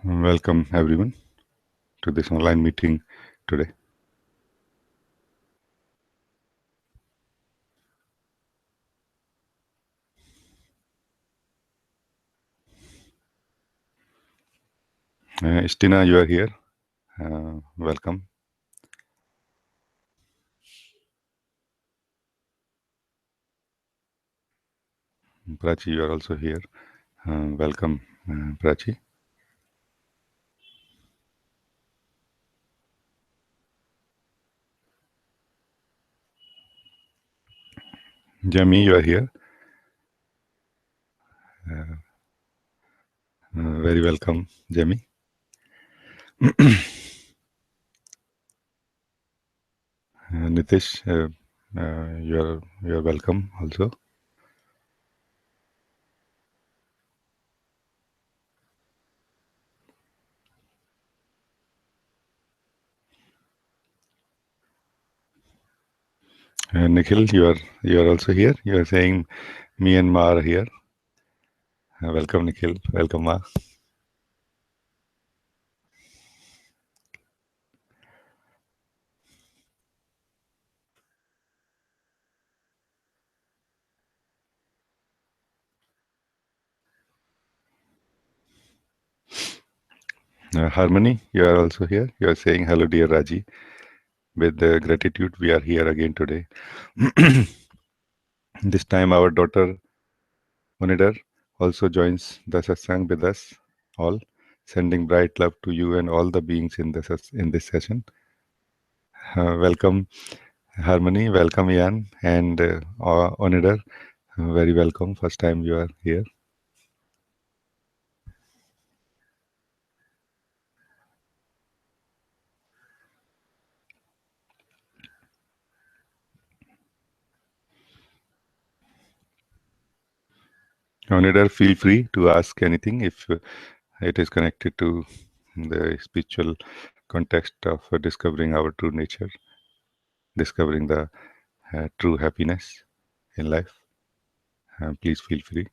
Welcome everyone to this online meeting today. Istina, you are here. Welcome. Prachi, you are also here. Welcome, Prachi. Jami, you are here. Very welcome, Jami. Nitish, you are welcome also. Nikhil, you are also here. You are saying me and Ma are here. Welcome, Nikhil. Welcome, Ma. Harmony, you are also here. You are saying hello, dear Raji. With gratitude, we are here again today. This time, our daughter Monidar also joins the satsang with us all, sending bright love to you and all the beings in this session. Welcome, Harmony. Welcome, Ian and Onidar. Very welcome. First time you are here. Onidar, feel free to ask anything if it is connected to the spiritual context of discovering our true nature, discovering the true happiness in life. Please feel free.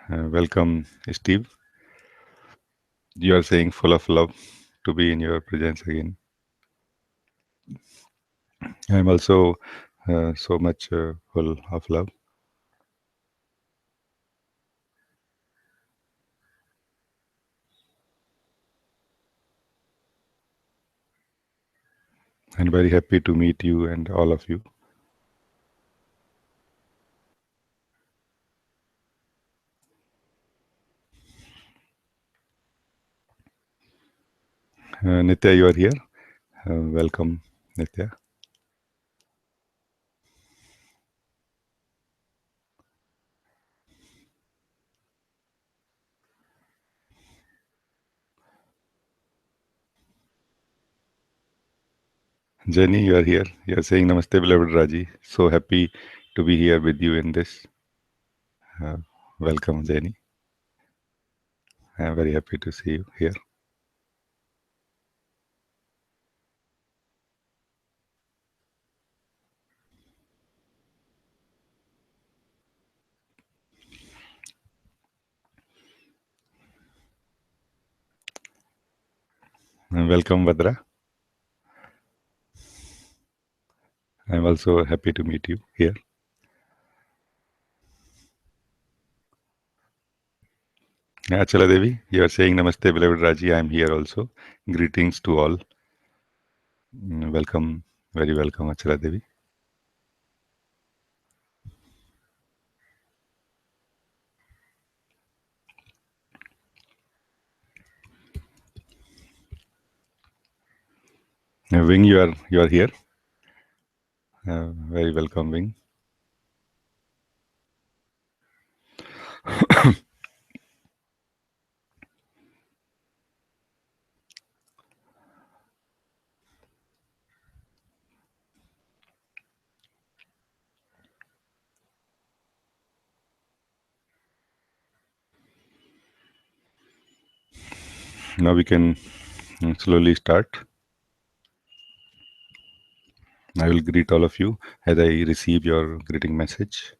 Welcome, Steve. You are saying full of love to be in your presence again. I'm also so much full of love. And very happy to meet you and all of you. Nitya, you are here. Welcome, Nitya. Jenny, you are here. You are saying Namaste, beloved Raji. So happy to be here with you in this. Uh, Welcome, Jenny. I'm very happy to see you here. Welcome, Vadra. I'm also happy to meet you here. Achala Devi, you are saying Namaste, beloved Raji. I'm here also. Greetings to all. Welcome, very welcome, Achala Devi. Wing, you are here. Very welcome, Wing. Now we can slowly start. I will greet all of you as I receive your greeting message.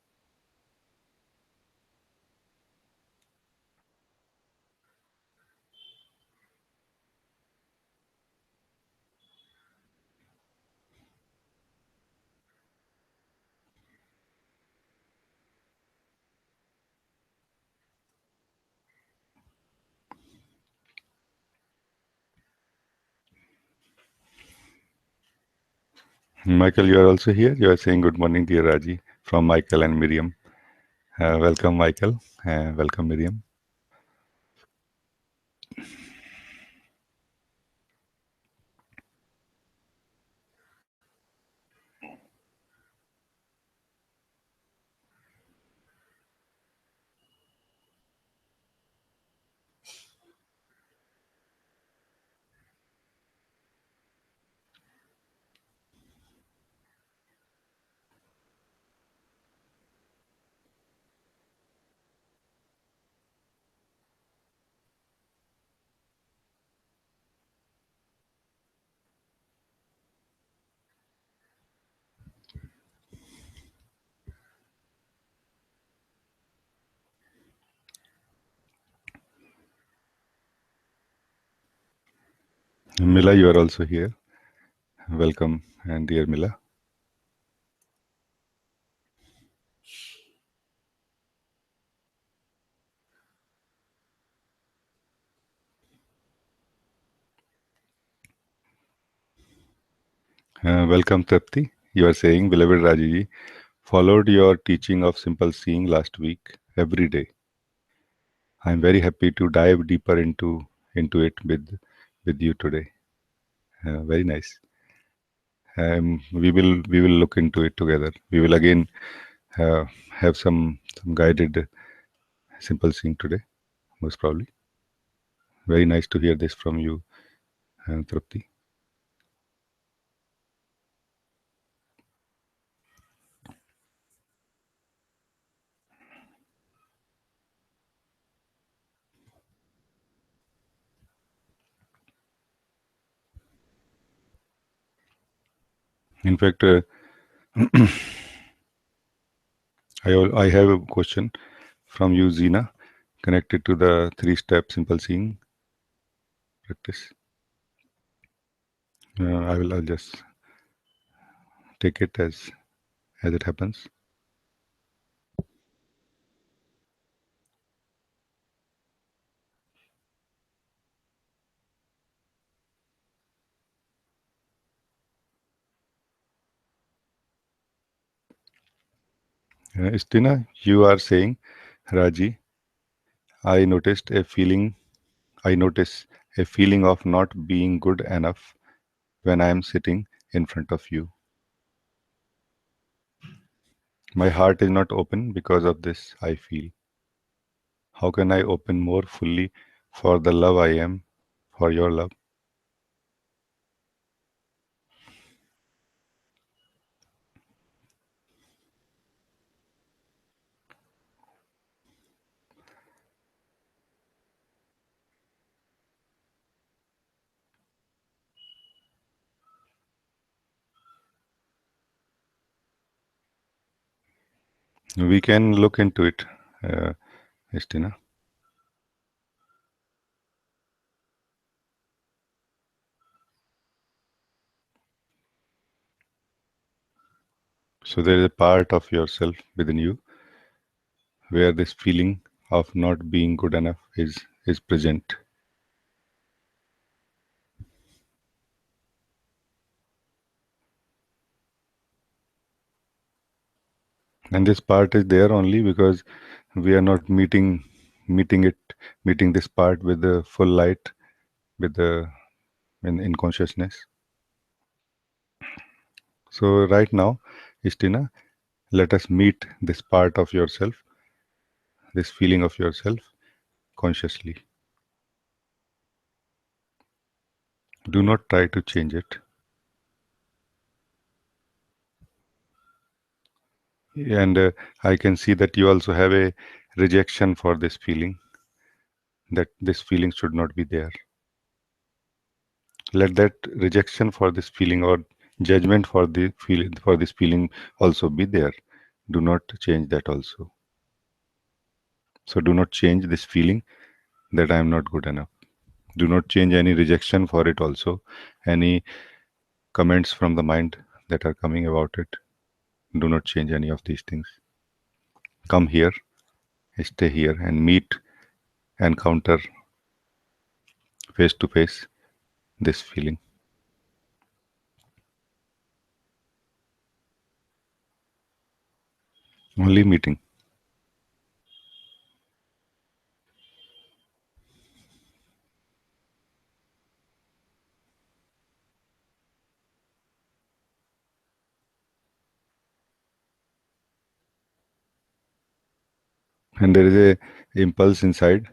Michael, you are also here. You are saying good morning, dear Rajee, from Michael and Miriam. Welcome, Michael. Welcome, Miriam. Mila, you are also here. Welcome, and dear Mila. Welcome, Trapti. You are saying, beloved Rajiji, followed your teaching of simple seeing last week every day. I am very happy to dive deeper into it with you today. Very nice. We will look into it together. We will again uh, have some guided simple seeing today, most probably. Very nice to hear this from you, Trapti. In fact, I have a question from you, Zina, connected to the three-step simple seeing practice. I'll just take it as it happens. Istina, you are saying, Raji, I noticed a feeling. I notice a feeling of not being good enough when I am sitting in front of you. My heart is not open because of this, I feel. How can I open more fully for the love I am, for your love? We can look into it, uh, Istina. So there is a part of yourself within you where this feeling of not being good enough is present. And this part is there only because we are not meeting it meeting this part with the full light, with the in consciousness. So right now, Istina, let us meet this part of yourself, this feeling of yourself consciously. Do not try to change it. And I can see that you also have a rejection for this feeling, that this feeling should not be there. Let that rejection for this feeling or Judgment for the feeling, for this feeling also be there. Do not change that also. So do not change this feeling that I am not good enough. Do not change any rejection for it also. Any comments from the mind that are coming about it. Do not change any of these things. Come here, stay here, and meet, encounter face to face this feeling. Only meeting. And there is a impulse inside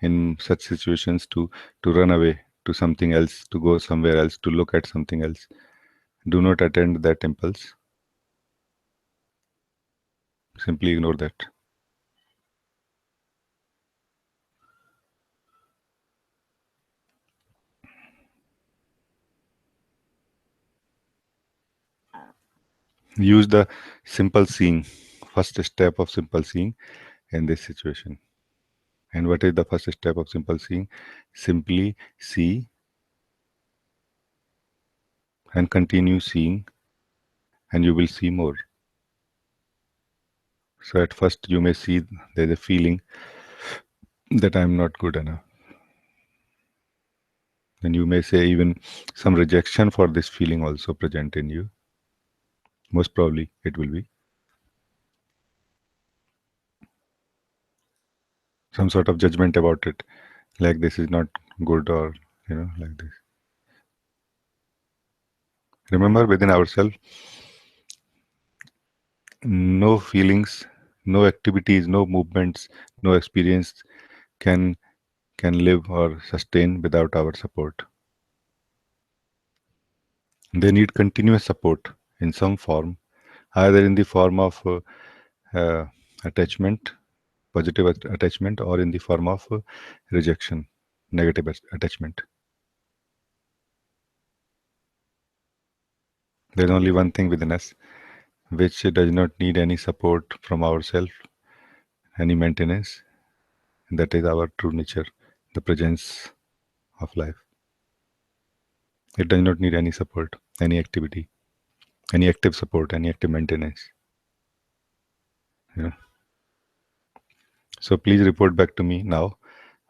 in such situations to run away to something else, to go somewhere else, to look at something else. Do not attend that impulse. Simply ignore that. Use the simple seeing, first step of simple seeing in this situation. And what is the first step of simple seeing? Simply see and continue seeing, and you will see more. So at first you may see there's a feeling that I'm not good enough. And you may say even some rejection for this feeling also present in you. Most probably it will be. Some sort of judgment about it, like this is not good, or like this. Remember, within ourselves, no feelings, no activities, no movements, no experience can live or sustain without our support. They need continuous support in some form, either in the form of uh, attachment, positive attachment, or in the form of rejection, negative attachment. There's only one thing within us which does not need any support from ourselves, any maintenance. That is our true nature, the presence of life. It does not need any support, any activity, any active support, any active maintenance. Yeah. So please report back to me now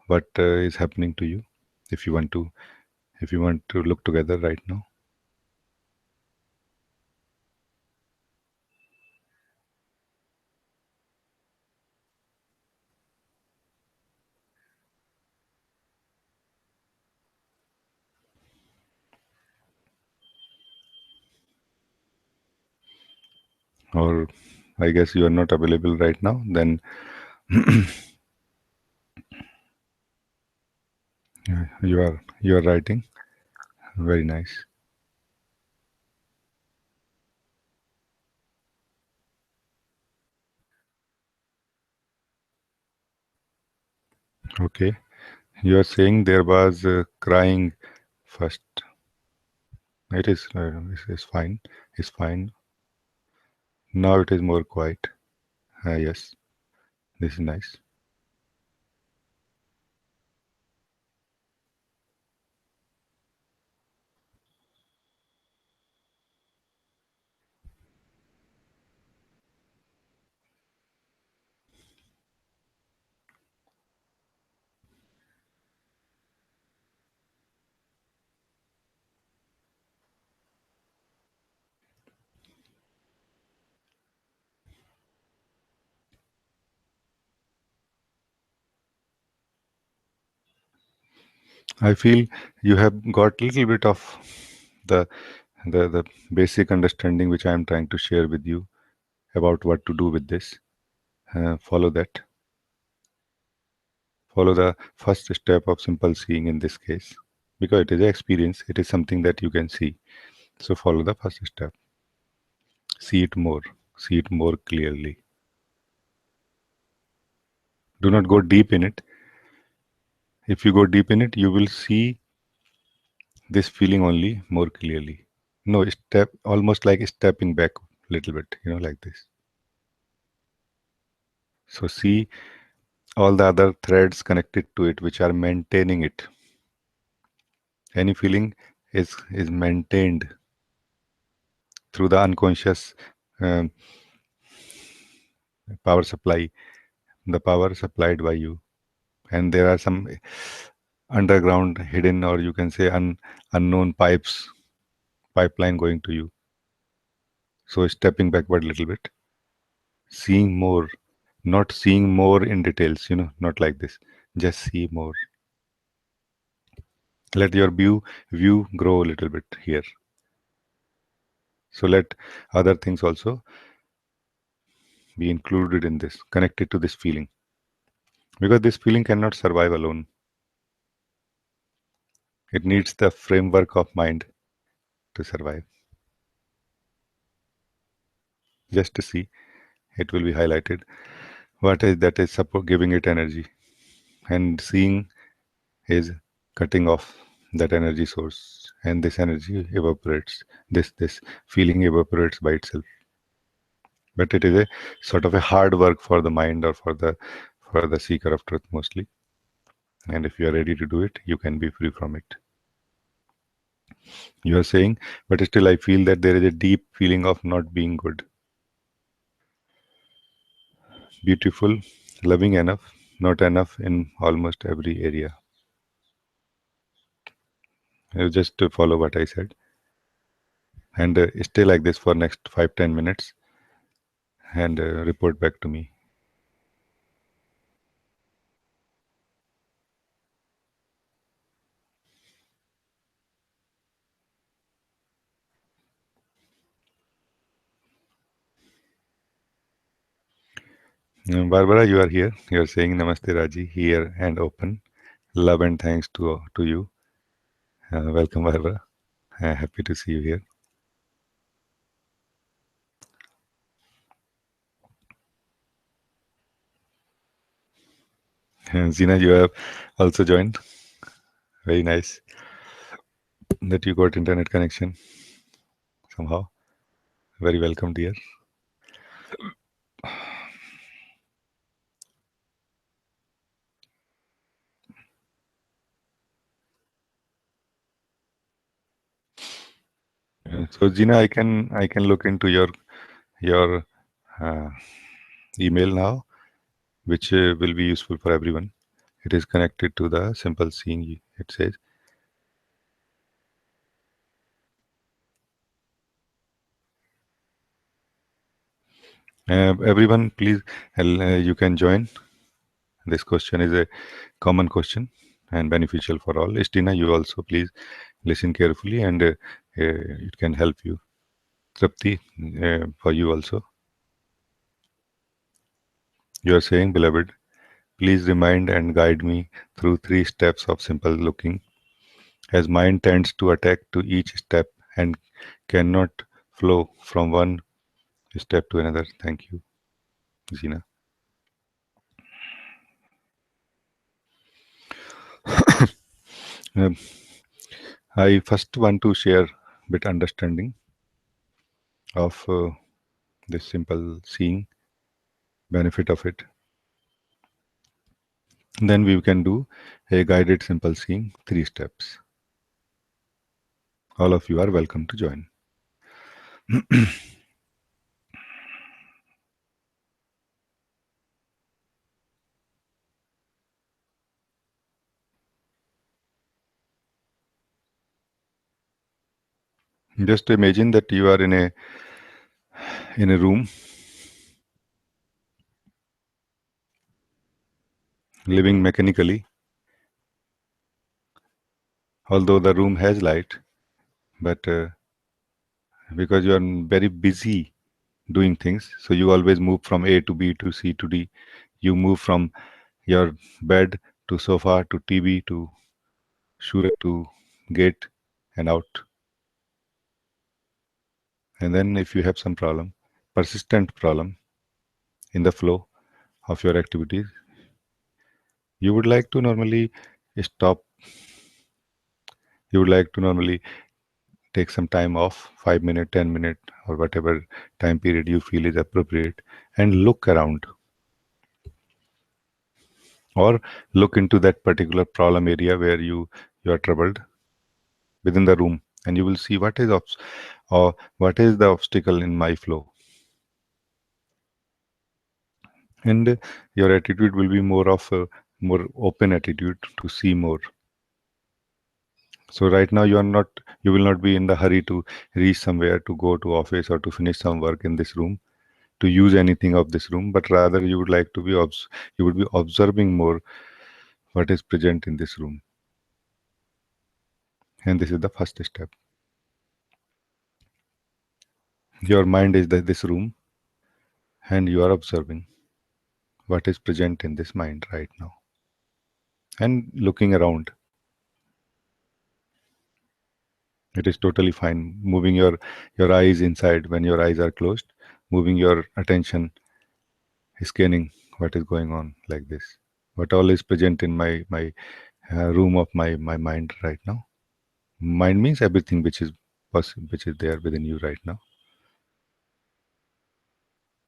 what is happening to you, if you want to, look together right now. Or I guess you are not available right now. Then you are writing. Very nice. Okay. You are saying there was crying first. It is fine. It's fine. Now it is more quiet. Yes, this is nice. I feel you have got little bit of the the basic understanding which I am trying to share with you about what to do with this. Follow that. Follow the first step of simple seeing in this case, because it is an experience. It is something that you can see. So follow the first step. See it more. See it more clearly. Do not go deep in it. If you go deep in it, you will see this feeling only more clearly. No, step, almost like stepping back a little bit, like this. So see all the other threads connected to it which are maintaining it. Any feeling is maintained through the unconscious um, power supply, the power supplied by you. And there are some underground, hidden, or you can say unknown pipeline going to you. So stepping backward a little bit, seeing more, not seeing more in details, not like this. Just see more. Let your view grow a little bit here. So let other things also be included in this, connected to this feeling. Because this feeling cannot survive alone. It needs the framework of mind to survive. Just to see, it will be highlighted. What is that is giving it energy, and seeing is cutting off that energy source, and this energy evaporates. This feeling evaporates by itself. But it is a sort of a hard work for the mind or for the seeker of truth mostly. And if you are ready to do it, you can be free from it. You are saying, but still I feel that there is a deep feeling of not being good. Beautiful, loving enough, not enough in almost every area. Just to follow what I said, and stay like this for next 5-10 minutes, and report back to me. Barbara, you are here. You are saying Namaste Raji, here and open. Love and thanks to you. Welcome, Barbara. Happy to see you here. Zina, you have also joined. Very nice that you got internet connection somehow. Very welcome, dear. So, Zina, I can look into your uh, email now, which will be useful for everyone. It is connected to the simple seeing. It says, everyone, please, you can join. This question is a common question and beneficial for all. Estina, you also please listen carefully, and it can help you. Trapti, for you also. You are saying, beloved, please remind and guide me through 3 steps of simple looking, as mind tends to attack to each step and cannot flow from one step to another. Thank you, Zina. Um, I first want to share a bit understanding of this simple seeing, benefit of it. Then we can do a guided simple seeing, 3 steps. All of you are welcome to join. Just imagine that you are in a room, living mechanically, although the room has light, but because you are very busy doing things, so you always move from A to B to C to D. You move from your bed to sofa to TV to shure to gate and out. And then if you have some problem, persistent problem in the flow of your activities, you would like to normally stop. You would like to normally Take some time off, 5 minutes, 10 minutes, or whatever time period you feel is appropriate, and look around, or look into that particular problem area where you are troubled within the room, and you will see or what is the obstacle in my flow, and your attitude will be more of a more open attitude to see more. So right now you will not be in the hurry to reach somewhere, to go to office or to finish some work in this room, to use anything of this room, but rather you would like to be you would be observing more what is present in this room. And this is the first step. Your mind is this room, and you are observing what is present in this mind right now, and looking around. It is totally fine. Moving your eyes inside when your eyes are closed, moving your attention, scanning what is going on like this. What all is present in my room of my mind right now. Mind means everything which is there within you right now.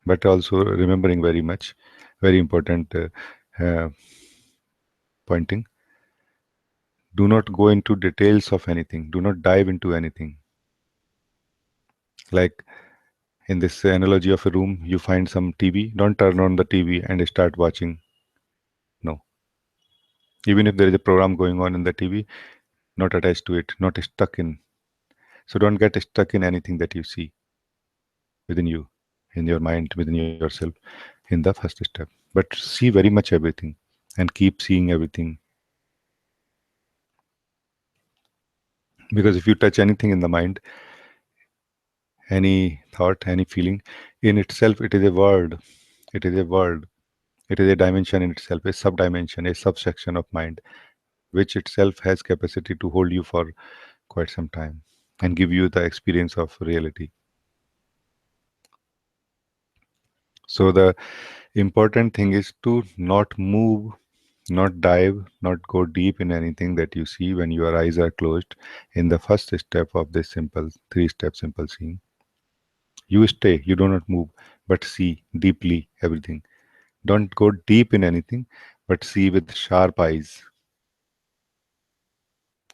But also remembering very much, very important uh, pointing. Do not go into details of anything. Do not dive into anything. Like in this analogy of a room, you find some TV. Don't turn on the TV and start watching. No. Even if there is a program going on in the TV, not attached to it, not stuck in. So don't get stuck in anything that you see within you, in your mind, within yourself, in the first step. But see very much everything and keep seeing everything. Because if you touch anything in the mind, any thought, any feeling, in itself, it is a word. It is a word. It is a dimension in itself, a sub-dimension, a subsection of mind, which itself has capacity to hold you for quite some time and give you the experience of reality. So the important thing is to not move, not dive, not go deep in anything that you see when your eyes are closed in the first step of this simple three-step simple seeing. You stay, you do not move, but see deeply everything. Don't go deep in anything, but see with sharp eyes.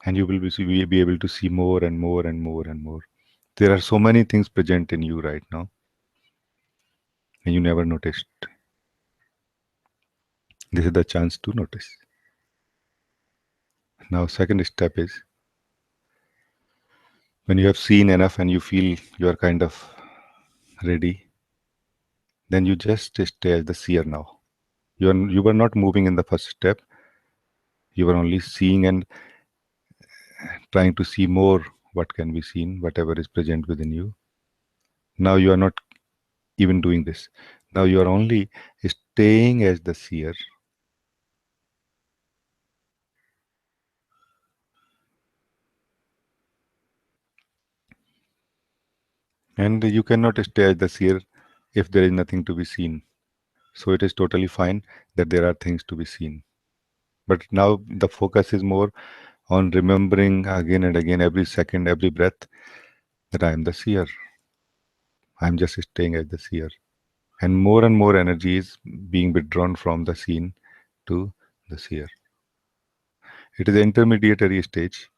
And you will be able to see more and more and more and more. There are so many things present in you right now, and you never noticed. This is the chance to notice. Now, second step is when you have seen enough and you feel you are kind of ready, then you just stay as the seer now. You were not moving in the first step. You were only seeing and trying to see more what can be seen, whatever is present within you. Now you are not even doing this. Now you are only staying as the seer. And you cannot stay as the seer if there is nothing to be seen. So it is totally fine that there are things to be seen. But now the focus is more on remembering again and again, every second, every breath, that I am the seer. I am just staying as the seer. And more energy is being withdrawn from the seen to the seer. It is the intermediary stage.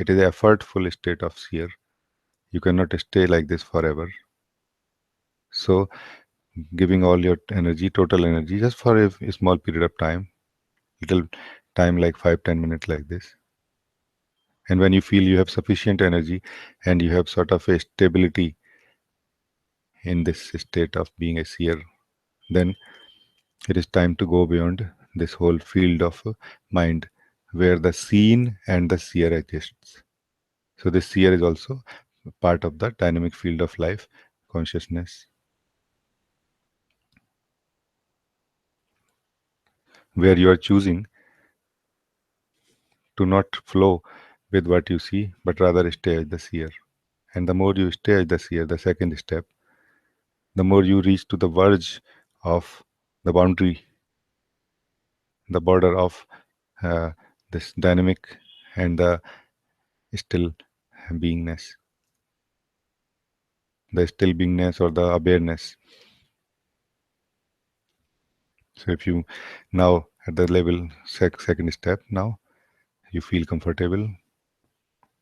It is the effortful state of seer. You cannot stay like this forever. So giving all your energy, total energy, just for a small period of time, little time like 5-10 minutes like this. And when you feel you have sufficient energy and you have sort of a stability in this state of being a seer, then it is time to go beyond this whole field of mind where the seen and the seer exists. So this seer is also part of the dynamic field of life, consciousness, where you are choosing to not flow with what you see, but rather stay as the seer. And the more you stay as the seer, the second step, the more you reach to the verge of the boundary, the border of uh, this dynamic and the still beingness, the still beingness or the awareness. So if you now at the level second step, now you feel comfortable,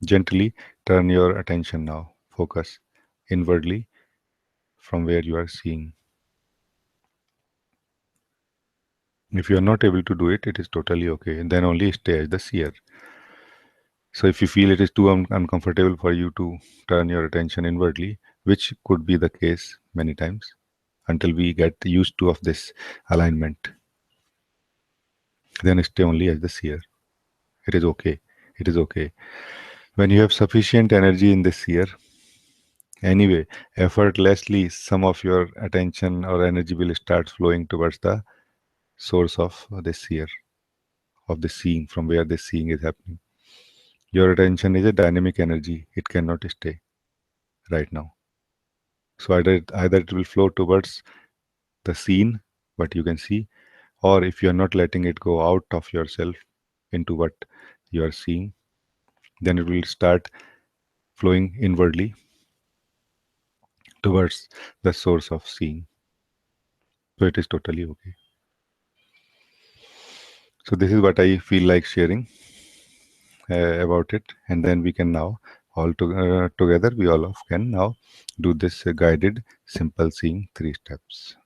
gently turn your attention now, focus inwardly from where you are seeing. If you are not able to do it, it is totally okay. And then only stay as the seer. So if you feel it is too uncomfortable for you to turn your attention inwardly, which could be the case many times until we get used to of this alignment, then stay only as the seer. It is okay. It is okay. When you have sufficient energy in this year, anyway, effortlessly, some of your attention or energy will start flowing towards the source of this year, of the seeing, from where this seeing is happening. Your attention is a dynamic energy. It cannot stay right now. So either it will flow towards the scene, what you can see, or if you are not letting it go out of yourself into what you are seeing, then it will start flowing inwardly towards the source of seeing. So it is totally okay. So this is what I feel like sharing about it, and then we can now together we all of can now do this guided simple seeing 3 steps.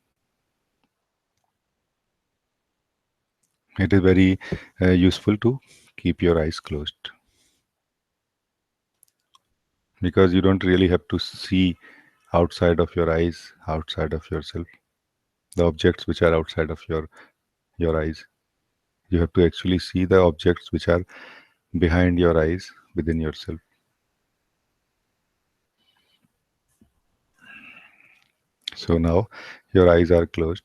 It is very useful to keep your eyes closed because you don't really have to see outside of your eyes, outside of yourself, the objects which are outside of your eyes. You have to actually see the objects which are behind your eyes within yourself. So now your eyes are closed.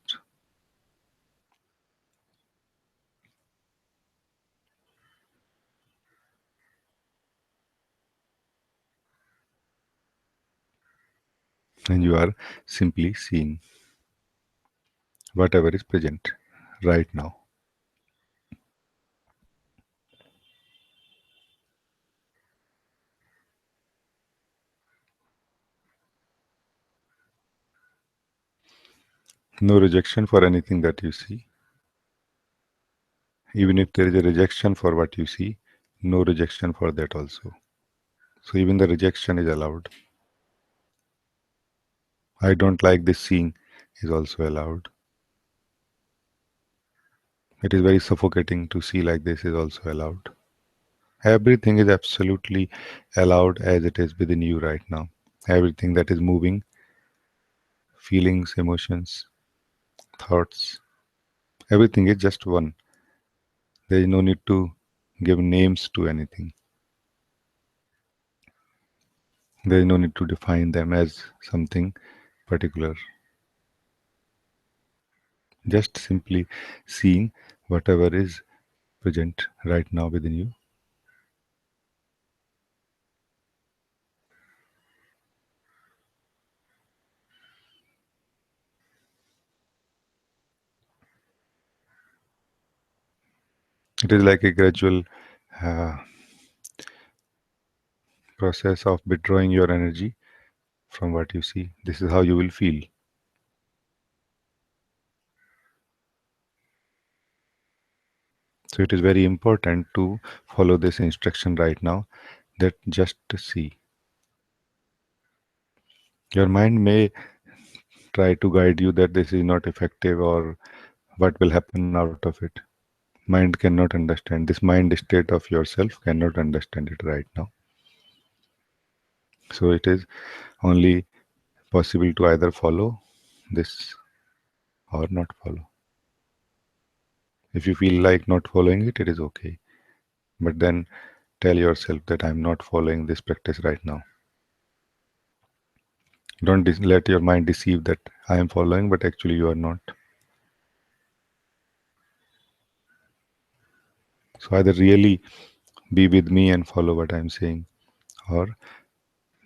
And you are simply seeing whatever is present right now. No rejection for anything that you see. Even if there is a rejection for what you see, no rejection for that also. So even the rejection is allowed. I don't like this seeing is also allowed. It is very suffocating to see like this is also allowed. Everything is absolutely allowed as it is within you right now. Everything that is moving, feelings, emotions, thoughts, everything is just one. There is no need to give names to anything. There is no need to define them as something particular. Just simply seeing whatever is present right now within you. It is like a gradual uh, process of withdrawing your energy from what you see. This is how you will feel. So it is very important to follow this instruction right now, that just to see. Your mind may try to guide you that this is not effective or what will happen out of it. Mind cannot understand. This mind state of yourself cannot understand it right now. So it is only possible to either follow this or not follow. If you feel like not following it, it is okay. But then tell yourself that I'm not following this practice right now. Don't let your mind deceive that I am following, but actually you are not. So either really be with me and follow what I'm saying, or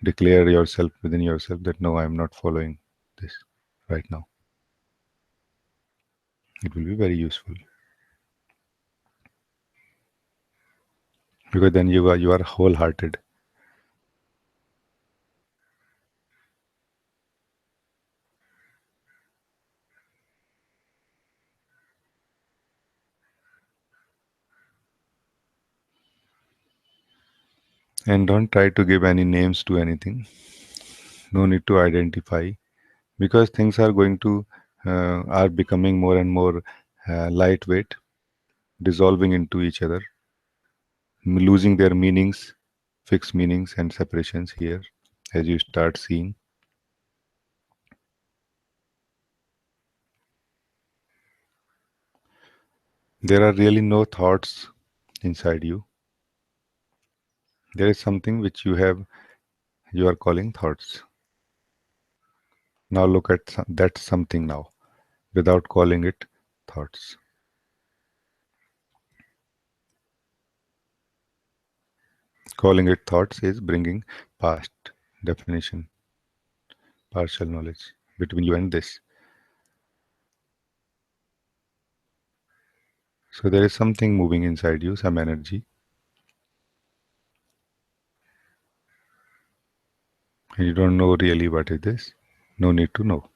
declare yourself within yourself that no, I'm not following this right now. It will be very useful because then you are wholehearted. And don't try to give any names to anything. No need to identify, because things are going to are becoming more and more lightweight, dissolving into each other, losing their meanings, fixed meanings and separations here as you start seeing. There are really no thoughts inside you. There is something which you are calling thoughts. Now look at that something now without calling it thoughts. Calling it thoughts is bringing past definition, partial knowledge between you and this. So there is something moving inside you, some energy, and you don't know really what it is. No need to know.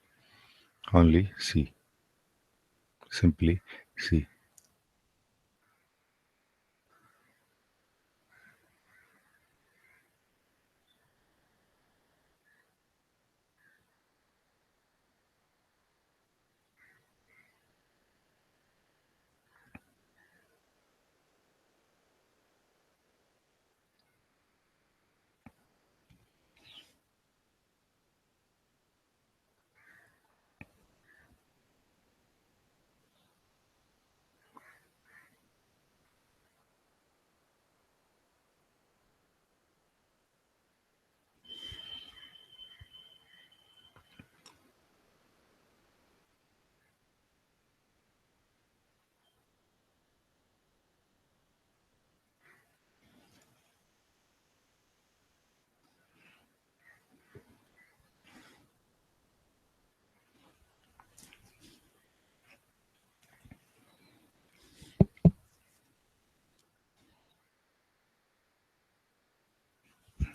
Only see. Simply see.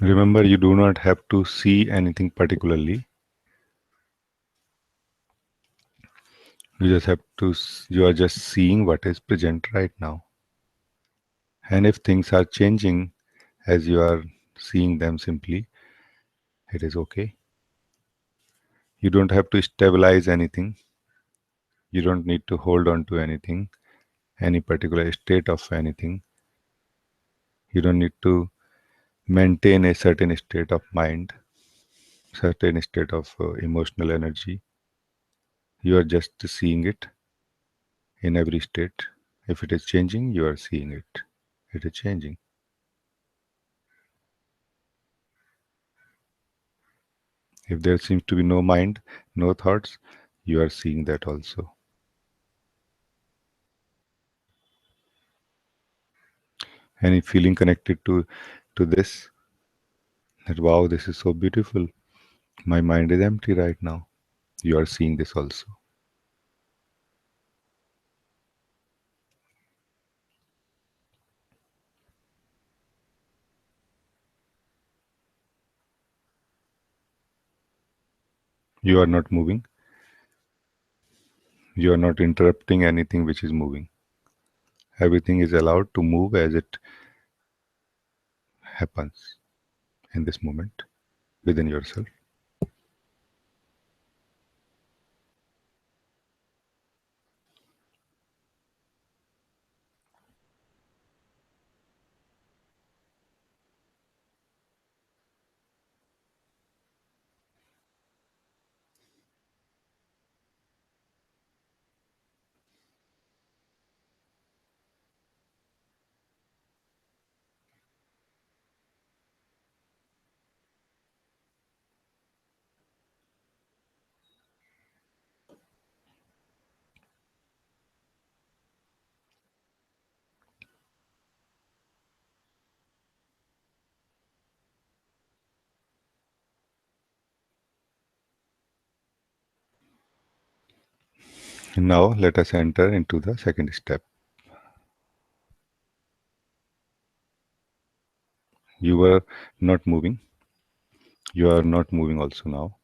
Remember, you do not have to see anything particularly. You just have to, you are just seeing what is present right now. And if things are changing as you are seeing them simply, it is okay. You don't have to stabilize anything. You don't need to hold on to anything, any particular state of anything. You don't need to maintain a certain state of mind, certain state of emotional energy. You are just seeing it in every state. If it is changing, you are seeing it. It is changing. If there seems to be no mind, no thoughts, you are seeing that also. Any feeling connected to this, that wow, this is so beautiful. My mind is empty right now. You are seeing this also. You are not moving. You are not interrupting anything which is moving. Everything is allowed to move as it happens in this moment within yourself. Now let us enter into the second step. You were not moving. You are not moving also now.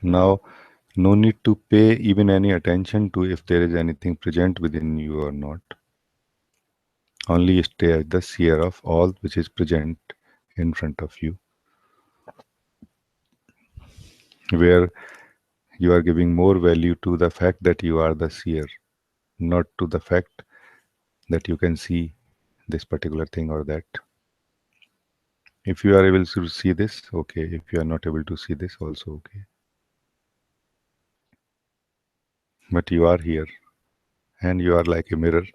Now, no need to pay even any attention to if there is anything present within you or not. Only stay as the seer of all which is present in front of you, where you are giving more value to the fact that you are the seer, not to the fact that you can see this particular thing or that. If you are able to see this, okay. If you are not able to see this, also okay. But you are here, and you are like a mirror,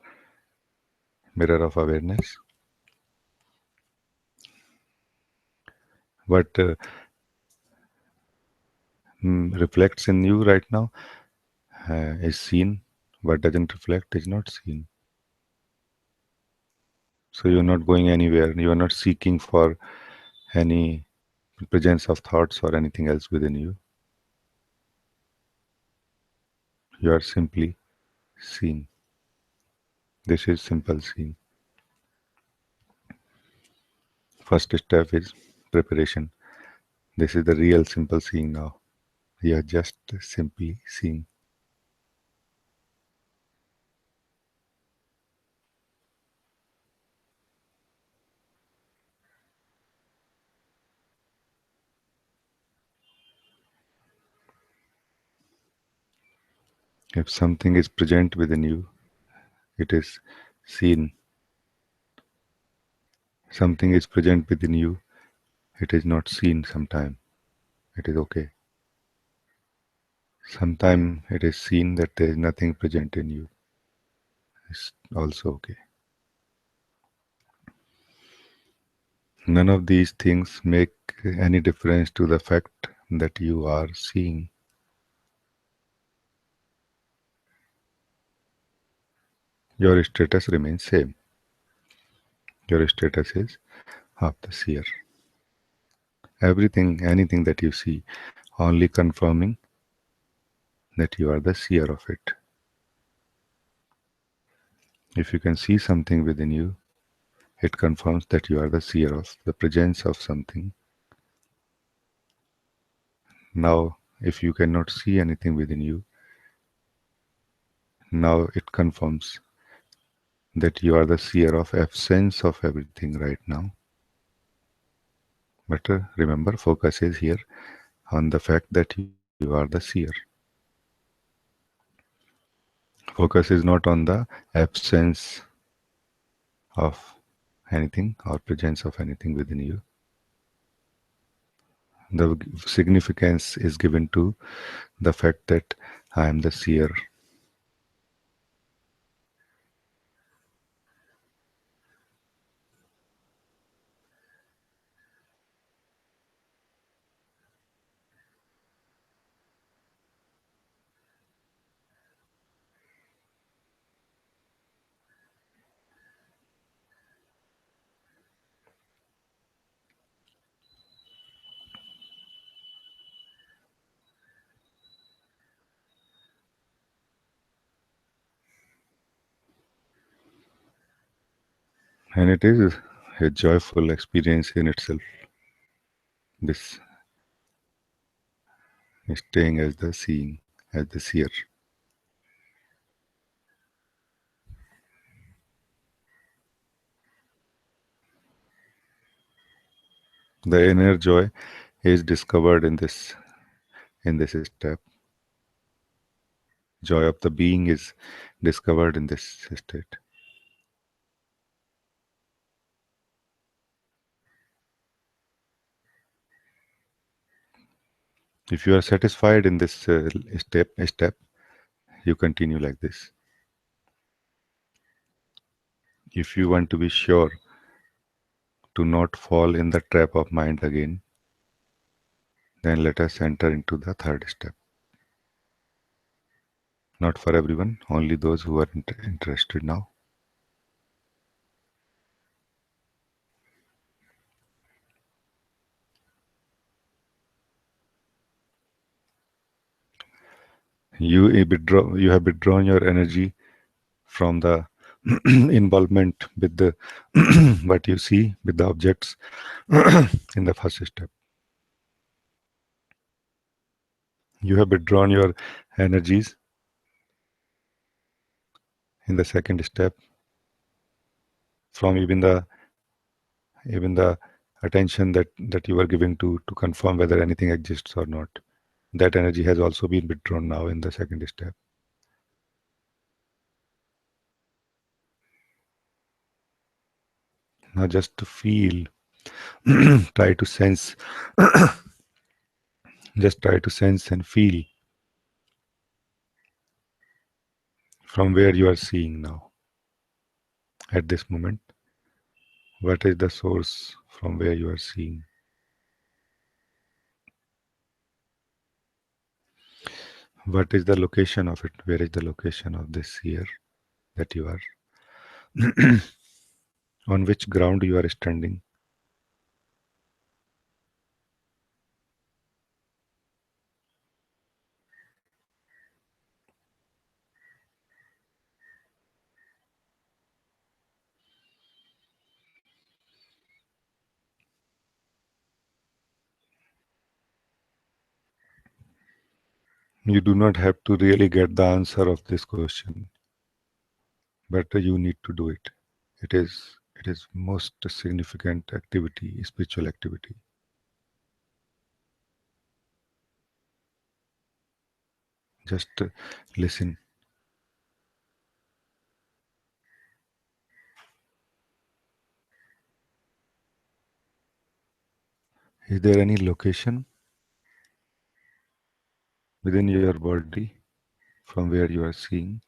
mirror of awareness. What reflects in you right now is seen. What doesn't reflect is not seen. So you're not going anywhere. You are not seeking for any presence of thoughts or anything else within you. You are simply seen. This is simple seeing. First step is preparation. This is the real simple seeing now. You are just simply seeing. If something is present within you, it is seen. Something is present within you, it is not seen sometime. It is okay. Sometime it is seen that there is nothing present in you. It's also okay. None of these things make any difference to the fact that you are seeing. Your status remains same. Your status is of the seer. Everything, anything that you see, only confirming that you are the seer of it. If you can see something within you, it confirms that you are the seer of the presence of something. Now, if you cannot see anything within you, now it confirms that you are the seer of absence of everything right now. But remember, focus is here on the fact that you are the seer. Focus is not on the absence of anything or presence of anything within you. The significance is given to the fact that I am the seer. And it is a joyful experience in itself, this staying as the seeing, as the seer. The inner joy is discovered in this step. Joy of the being is discovered in this state. If you are satisfied in this step, you continue like this. If you want to be sure to not fall in the trap of mind again, then let us enter into the third step. Not for everyone, only those who are interested now. You have withdrawn your energy from the involvement with the what you see with the objects in the first step. You have withdrawn your energies in the second step. from even the attention that you are giving to confirm whether anything exists or not. That energy has also been withdrawn now in the second step. Now just to feel, try to sense, just try to sense and feel from where you are seeing now at this moment. What is the source from where you are seeing? What is the location of it? Where is the location of this here that you are? On which ground you are standing? You do not have to really get the answer of this question, but you need to do it. It is most significant activity, spiritual activity. Just listen. Is there any location within your body from where you are seeing?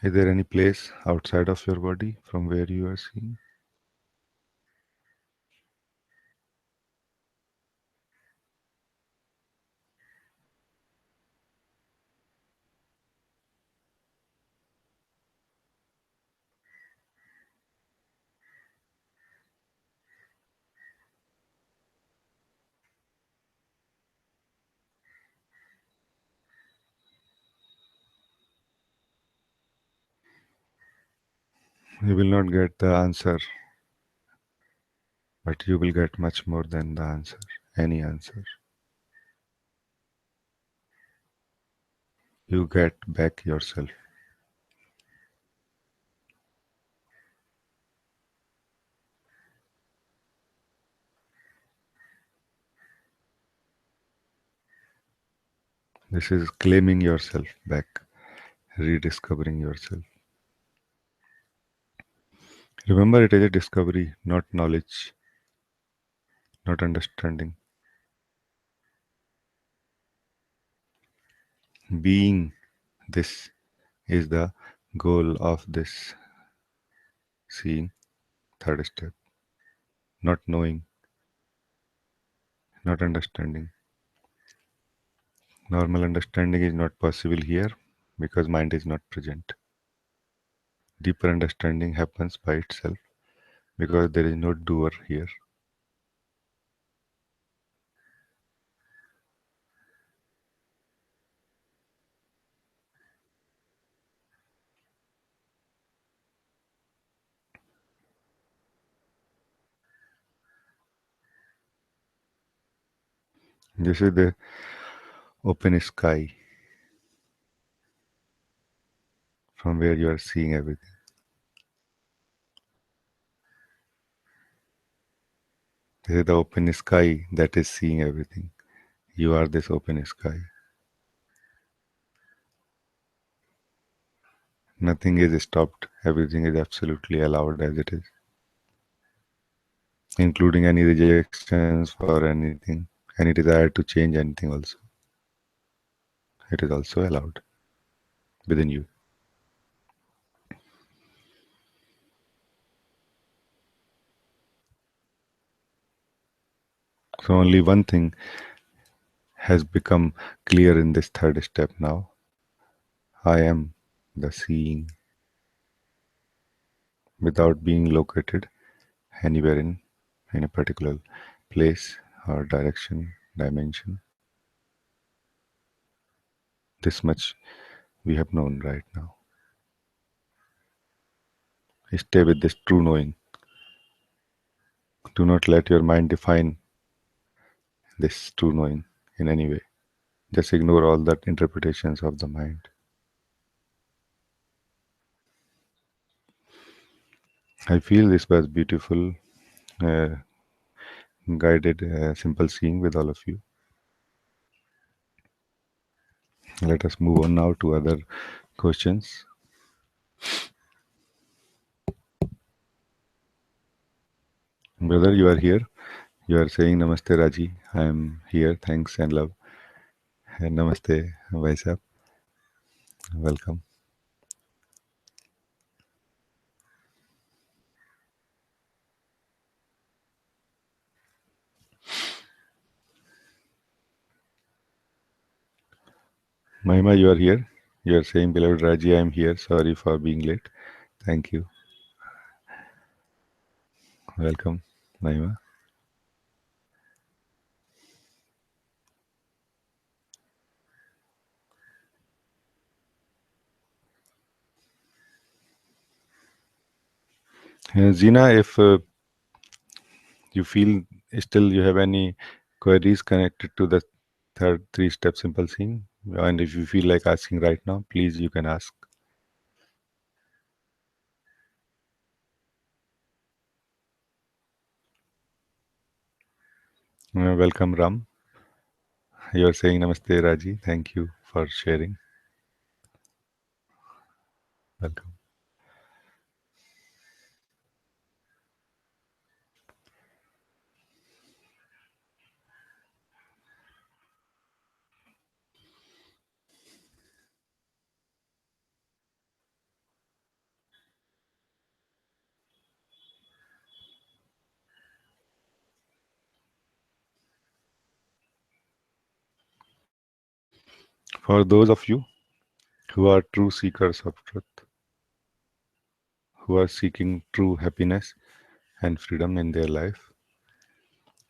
Is there any place outside of your body from where you are seeing? You will not get the answer, but you will get much more than the answer, any answer. You get back yourself. This is claiming yourself back, rediscovering yourself. Remember, it is a discovery, not knowledge, not understanding. Being this is the goal of this seeing, third step. Not knowing, not understanding. Normal understanding is not possible here because mind is not present. Deeper understanding happens by itself because there is no doer here. This is the open sky from where you are seeing everything. This is the open sky that is seeing everything. You are this open sky. Nothing is stopped. Everything is absolutely allowed as it is, including any rejections for anything, any desire to change anything also. It is also allowed within you. So only one thing has become clear in this third step now. I am the seeing without being located anywhere in a particular place or direction, dimension. This much we have known right now. Stay with this true knowing. Do not let your mind define this true knowing in any way. Just ignore all that interpretations of the mind. I feel this was beautiful, uh, guided, simple seeing with all of you. Let us move on now to other questions. Brother, you are here. You are saying Namaste, Raji. I am here. Thanks and love. And Namaste, Bhai Sahab. Welcome. Mahima, you are here. You are saying, beloved Raji, I am here. Sorry for being late. Thank you. Welcome, Mahima. Zina, if you feel still you have any queries connected to the third three-step simple seeing, and if you feel like asking right now, please you can ask. Welcome, Ram. You are saying Namaste, Raji. Thank you for sharing. Welcome. For those of you who are true seekers of truth, who are seeking true happiness and freedom in their life,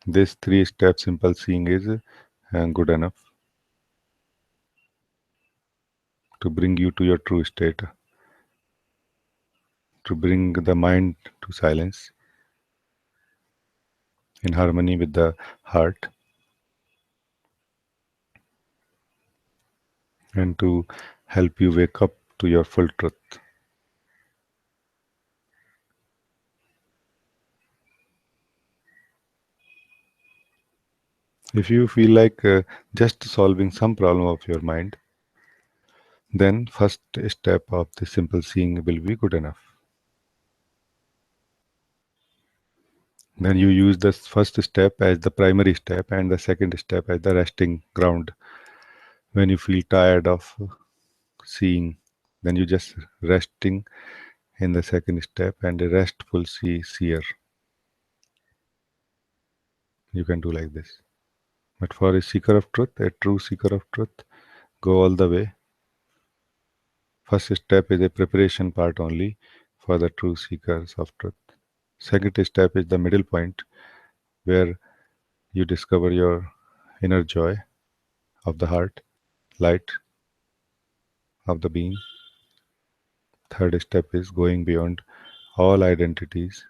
this three-step simple seeing is good enough to bring you to your true state, to bring the mind to silence in harmony with the heart, and to help you wake up to your full truth. If you feel like just solving some problem of your mind, then first step of the simple seeing will be good enough. Then you use the first step as the primary step and the second step as the resting ground. When you feel tired of seeing, then you just resting in the second step and a restful seer. You can do like this. But for a seeker of truth, a true seeker of truth, go all the way. First step is a preparation part only for the true seekers of truth. Second step is the middle point where you discover your inner joy of the heart, light of the being. Third step is going beyond all identities,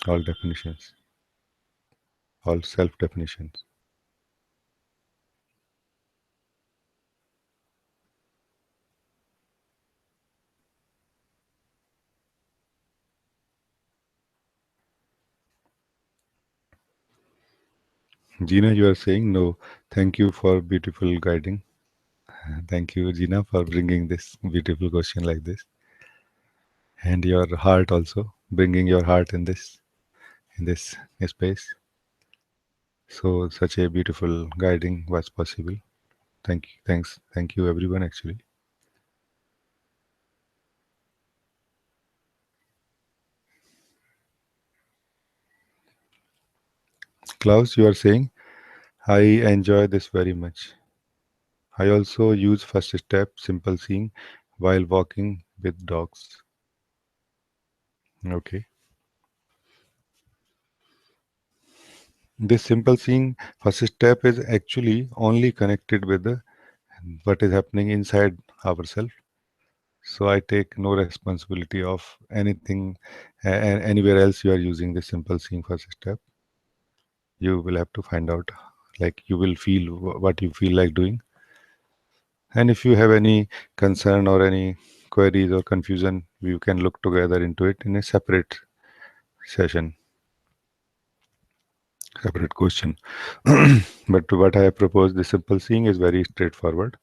all definitions, all self definitions. Gina, you are saying no. Thank you for beautiful guiding. Thank you, Gina, for bringing this beautiful question like this. And your heart also, bringing your heart in this space. So such a beautiful guiding was possible. Thank you. Thank you everyone actually. Klaus, you are saying, I enjoy this very much. I also use first step simple seeing while walking with dogs. Okay. This simple seeing first step is actually only connected with what is happening inside ourselves. So I take no responsibility of anything anywhere else you are using this simple seeing first step. You will have to find out Like you will feel what you feel like doing. And if you have any concern or any queries or confusion, you can look together into it in a separate session, separate question. But what I have proposed, the simple seeing is very straightforward.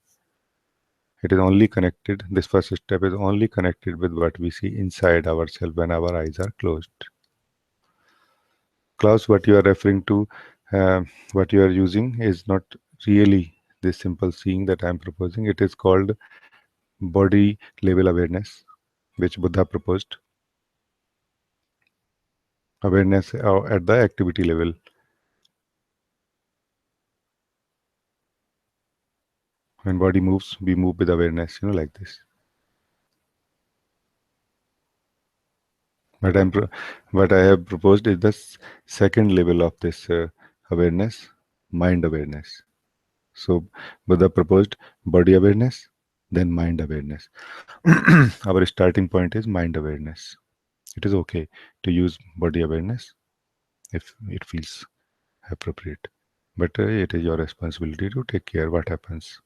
It is only connected, this first step is only connected with what we see inside ourselves when our eyes are closed. Klaus, what you are referring to, what you are using is not really this simple seeing that I am proposing. It is called body level awareness, which Buddha proposed. Awareness at the activity level. When body moves, we move with awareness, like this. But what I have proposed is the second level of this awareness, mind awareness. So Buddha proposed body awareness, then mind awareness. Our starting point is mind awareness. It is okay to use body awareness if it feels appropriate, but it is your responsibility to take care what happens.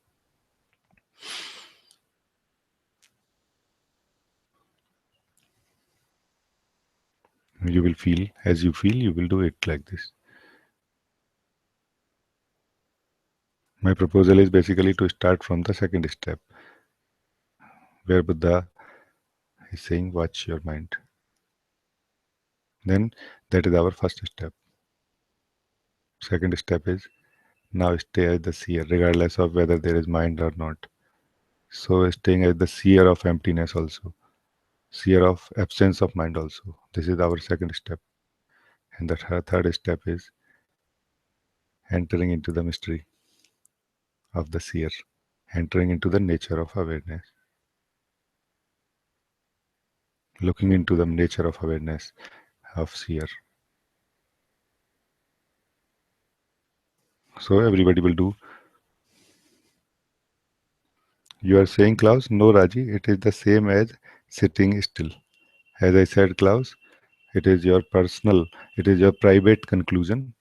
You will feel as you feel, you will do it like this. My proposal is basically to start from the second step, where Buddha is saying, watch your mind. Then that is our first step. Second step is now stay as the seer, regardless of whether there is mind or not. So staying as the seer of emptiness also, seer of absence of mind also. This is our second step. And the third step is entering into the mystery of the seer, entering into the nature of awareness, looking into the nature of awareness of seer. So everybody will do. You are saying, Klaus? No, Raji, it is the same as sitting still. As I said, Klaus, it is your personal, it is your private conclusion,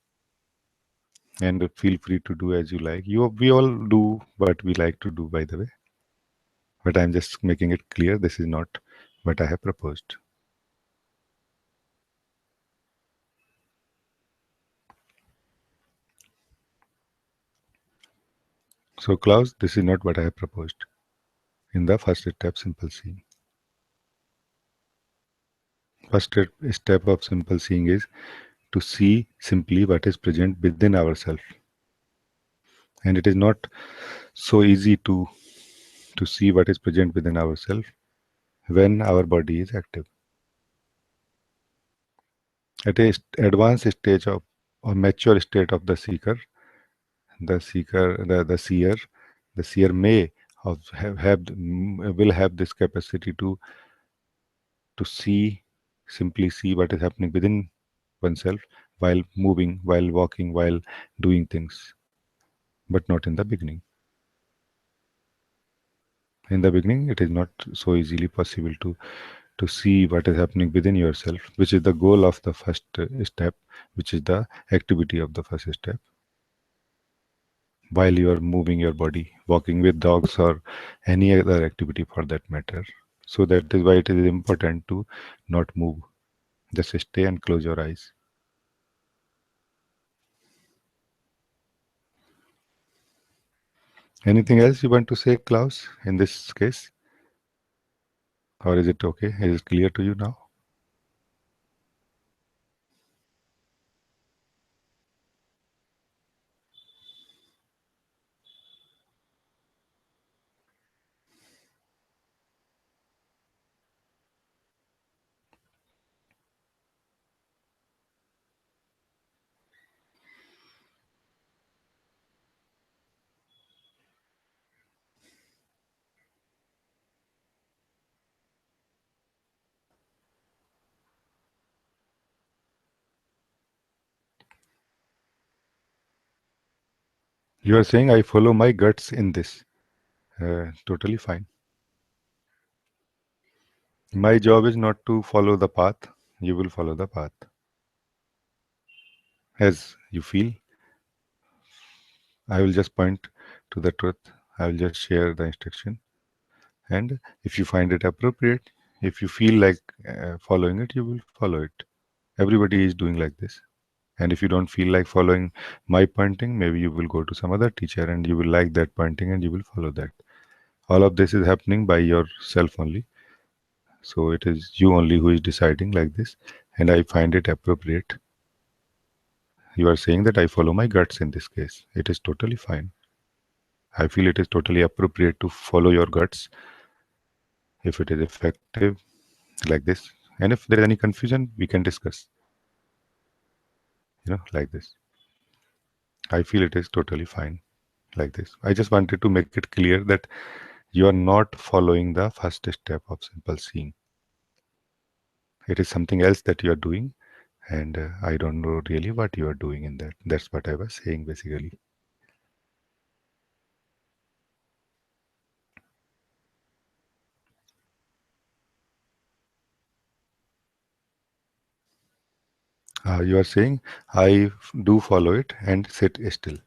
and feel free to do as you like. We all do what we like to do, by the way. But I'm just making it clear this is not what I have proposed. So, Klaus, this is not what I have proposed in the first step, simple seeing. First step of simple seeing is to see simply what is present within ourselves. And it is not so easy to see what is present within ourselves when our body is active. At a advanced stage of or mature state of the seer may will have this capacity to see, simply see what is happening within oneself while moving, while walking, while doing things, but not in the beginning. In the beginning, it is not so easily possible to see what is happening within yourself, which is the goal of the first step, which is the activity of the first step. While you are moving your body, walking with dogs, or any other activity for that matter. So that is why it is important to not move. Just stay and close your eyes. Anything else you want to say, Klaus, in this case? Or is it okay? Is it clear to you now? You are saying I follow my guts in this. Totally fine. My job is not to follow the path. You will follow the path as you feel. I will just point to the truth. I will just share the instruction. And if you find it appropriate, if you feel like following it, you will follow it. Everybody is doing like this. And if you don't feel like following my pointing, maybe you will go to some other teacher and you will like that pointing and you will follow that. All of this is happening by yourself only. So it is you only who is deciding like this. And I find it appropriate. You are saying that I follow my guts in this case. It is totally fine. I feel it is totally appropriate to follow your guts if it is effective like this. And if there is any confusion, we can discuss, like this. I feel it is totally fine like this. I just wanted to make it clear that you are not following the first step of simple seeing. It is something else that you are doing, and I don't know really what you are doing in that. That's what I was saying basically. You are saying do follow it and sit still.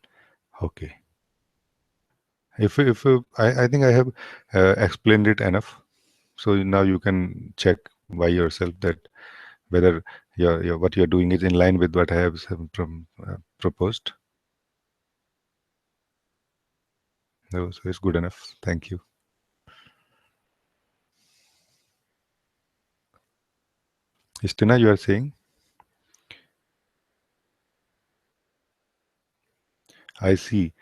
Okay. If I think I have explained it enough, so now you can check by yourself that whether what you're doing is in line with what I have proposed. No, so it's good enough. Thank you. Istina, you are saying, I see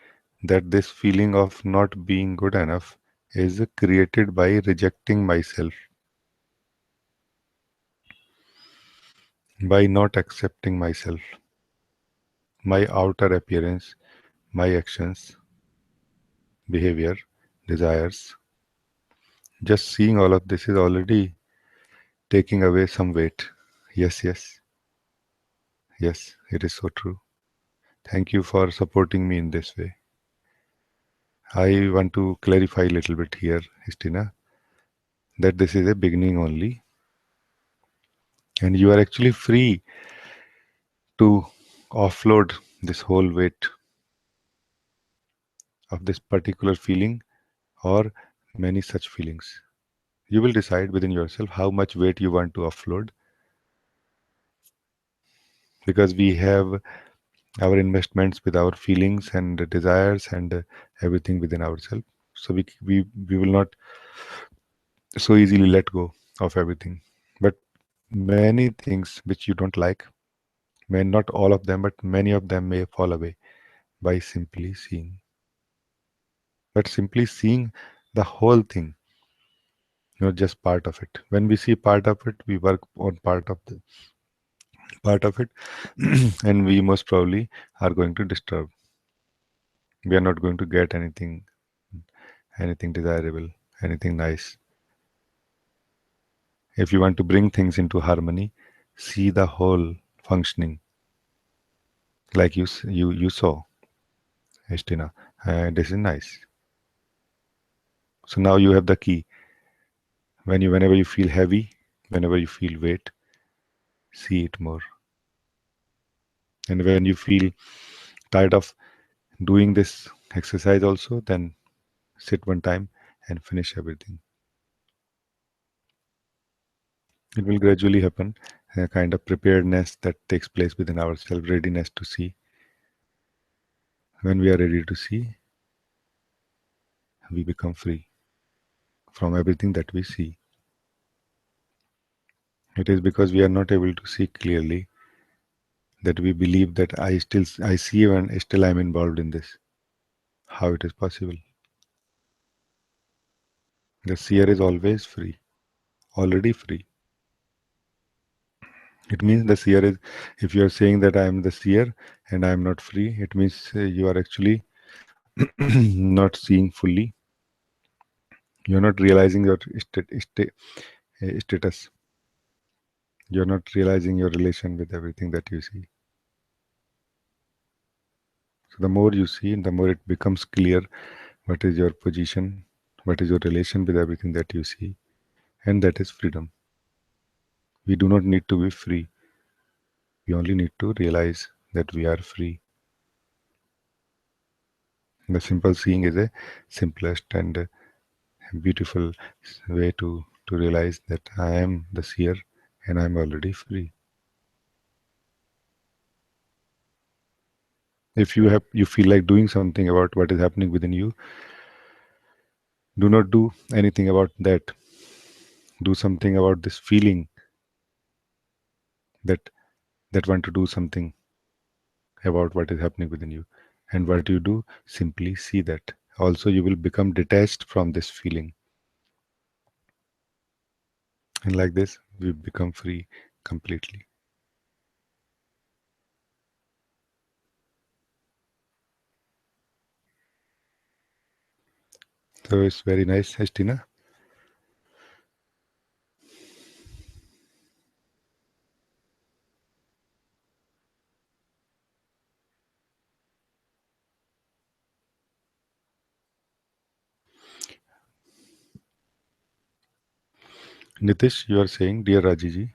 that this feeling of not being good enough is created by rejecting myself, by not accepting myself, my outer appearance, my actions, behavior, desires. Just seeing all of this is already taking away some weight. Yes, yes, yes, it is so true. Thank you for supporting me in this way. I want to clarify a little bit here, Istina, that this is a beginning only, and you are actually free to offload this whole weight of this particular feeling or many such feelings. You will decide within yourself how much weight you want to offload, because we have our investments with our feelings and desires and everything within ourselves. So we will not so easily let go of everything. But many things which you don't like, may not all of them, but many of them may fall away by simply seeing. But simply seeing the whole thing, not just part of it. When we see part of it, we work on part of it, and we most probably are going to disturb. We are not going to get anything desirable, anything nice. If you want to bring things into harmony, see the whole functioning, like you saw, Estina. This is nice. So now you have the key. Whenever you feel heavy, whenever you feel weight, see it more. And when you feel tired of doing this exercise also, then sit one time and finish everything. It will gradually happen, a kind of preparedness that takes place within ourselves, readiness to see. When we are ready to see, we become free from everything that we see. It is because we are not able to see clearly that we believe that I see and still I am involved in this. How it is possible? The seer is always free, already free. It means the seer is, if you are saying that I am the seer and I am not free, it means you are actually not seeing fully. You are not realizing your status. You are not realizing your relation with everything that you see. So the more you see, the more it becomes clear what is your position, what is your relation with everything that you see, and that is freedom. We do not need to be free. We only need to realize that we are free. The simple seeing is a simplest and beautiful way to realize that I am the seer and I'm already free. If you feel like doing something about what is happening within you, do not do anything about that. Do something about this feeling that want to do something about what is happening within you. And what you do, simply see that. Also, you will become detached from this feeling. And like this, we become free completely. So it's very nice, Estina. Nitish, you are saying, dear Rajiji,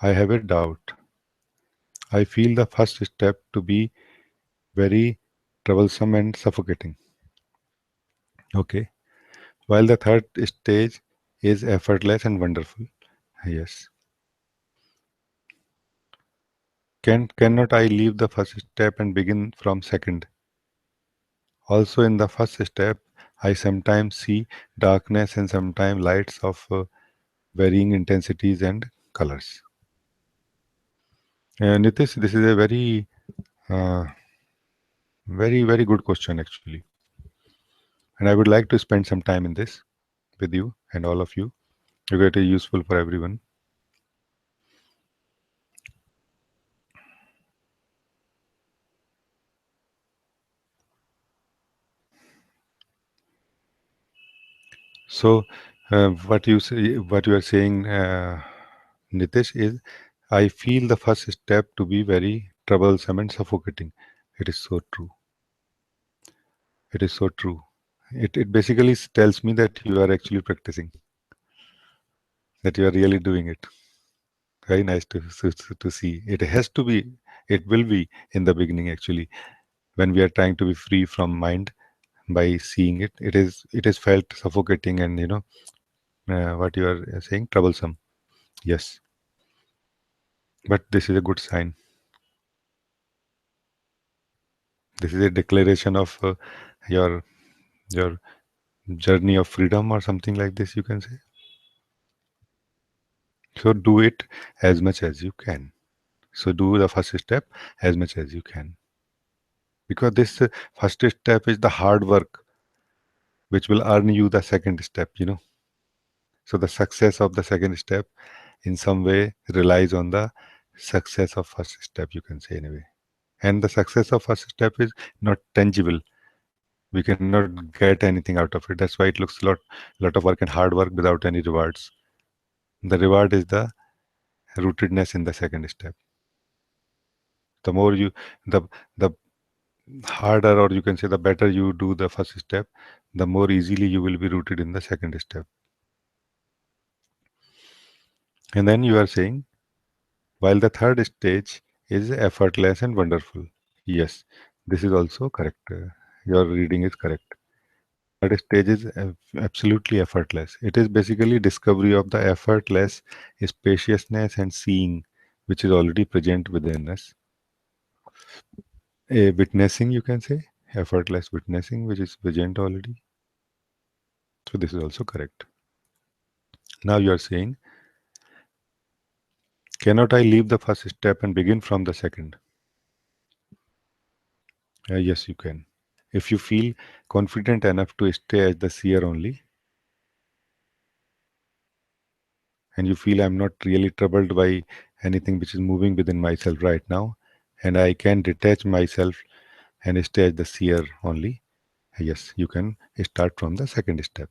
I have a doubt. I feel the first step to be very troublesome and suffocating. Okay. While the third stage is effortless and wonderful. Yes. Cannot I leave the first step and begin from second? Also, in the first step, I sometimes see darkness and sometimes lights of varying intensities and colors. Nitish, this is a uh, very good question actually, and I would like to spend some time in this with you and all of you. Because it is useful for everyone. So, what you are saying, Nitish, is I feel the first step to be very troublesome and suffocating. It is so true. It is so true. It basically tells me that you are actually practicing, that you are really doing it. Very nice to see. It has to be, it will be in the beginning actually. When we are trying to be free from mind by seeing it, it is felt suffocating and what you are saying, troublesome. Yes, but this is a good sign. This is a declaration of your your journey of freedom or something like this. You can say. So do it as much as you can. So do the first step as much as you can, because this first step is the hard work which will earn you the second step. So the success of the second step in some way relies on the success of first step. You can say anyway, and the success of first step is not tangible. We cannot get anything out of it. That's why it looks lot of work and hard work without any rewards. The reward is the rootedness in the second step. The more you, the harder, or you can say the better you do the first step, the more easily you will be rooted in the second step. And then you are saying, while the third stage is effortless and wonderful. Yes, this is also correct. Your reading is correct. Third stage is absolutely effortless. It is basically discovery of the effortless spaciousness and seeing, which is already present within us. A witnessing, you can say, effortless witnessing, which is present already. So this is also correct. Now you are saying, cannot I leave the first step and begin from the second? Yes, you can. If you feel confident enough to stay as the seer only, and you feel I'm not really troubled by anything which is moving within myself right now, and I can detach myself and stay as the seer only, yes, you can start from the second step.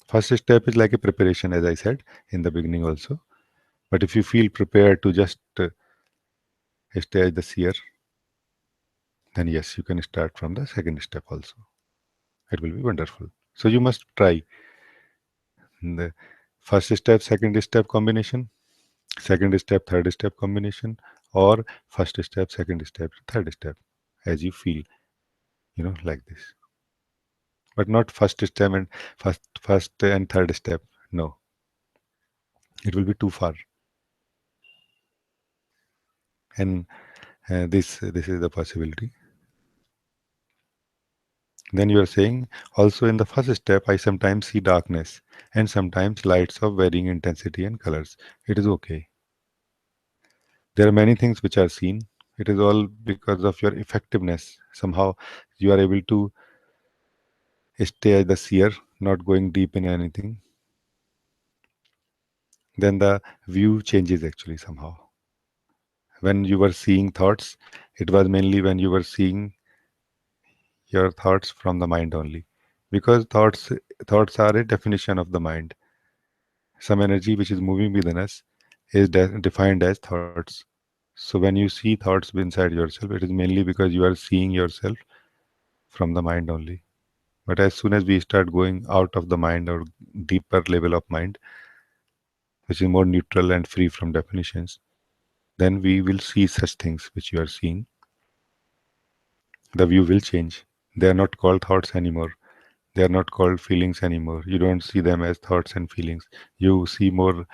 First step is like a preparation, as I said in the beginning also. But if you feel prepared to just stay as the seer, then yes, you can start from the second step also. It will be wonderful. So you must try the first step, second step combination, second step, third step combination, or first step, second step, third step, as you feel. like this. But not first and third step. No, it will be too far. And this is the possibility. Then you are saying, also in the first step, I sometimes see darkness and sometimes lights of varying intensity and colors. It is okay. There are many things which are seen. It is all because of your effectiveness. Somehow you are able to stay as the seer, not going deep in anything. Then the view changes actually somehow. When you were seeing thoughts, it was mainly when you were seeing your thoughts from the mind only. Because thoughts are a definition of the mind. Some energy which is moving within us is defined as thoughts. So when you see thoughts inside yourself, it is mainly because you are seeing yourself from the mind only. But as soon as we start going out of the mind or deeper level of mind, which is more neutral and free from definitions, then we will see such things which you are seeing. The view will change. They are not called thoughts anymore. They are not called feelings anymore. You don't see them as thoughts and feelings. You see more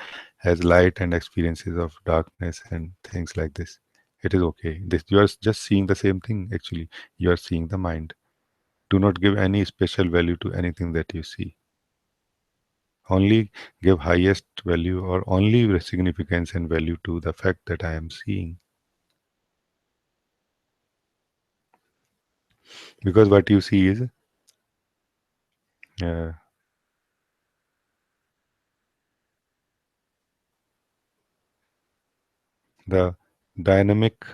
as light and experiences of darkness and things like this. It is okay. This, you are just seeing the same thing actually. You are seeing the mind. Do not give any special value to anything that you see. Only give highest value or only significance and value to the fact that I am seeing. Because what you see is uh, the dynamic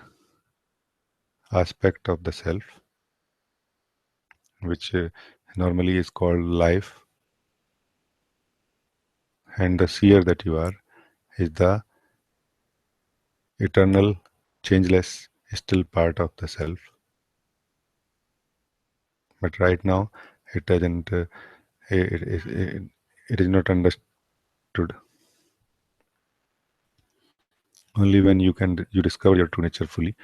aspect of the self, which normally is called life, and the seer that you are is the eternal, changeless, still part of the self. But right now, it doesn't. It is not understood. Only when you discover your true nature fully,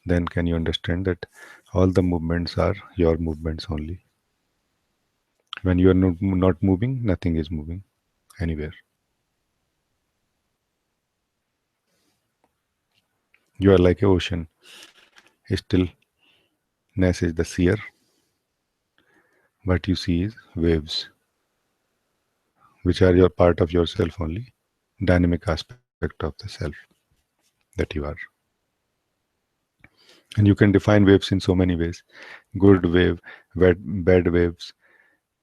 then can you understand that all the movements are your movements only. When you are not moving, nothing is moving anywhere. You are like an ocean. Stillness is the seer. What you see is waves, which are your part of yourself only, dynamic aspect of the self that you are. And you can define waves in so many ways: good wave, bad waves,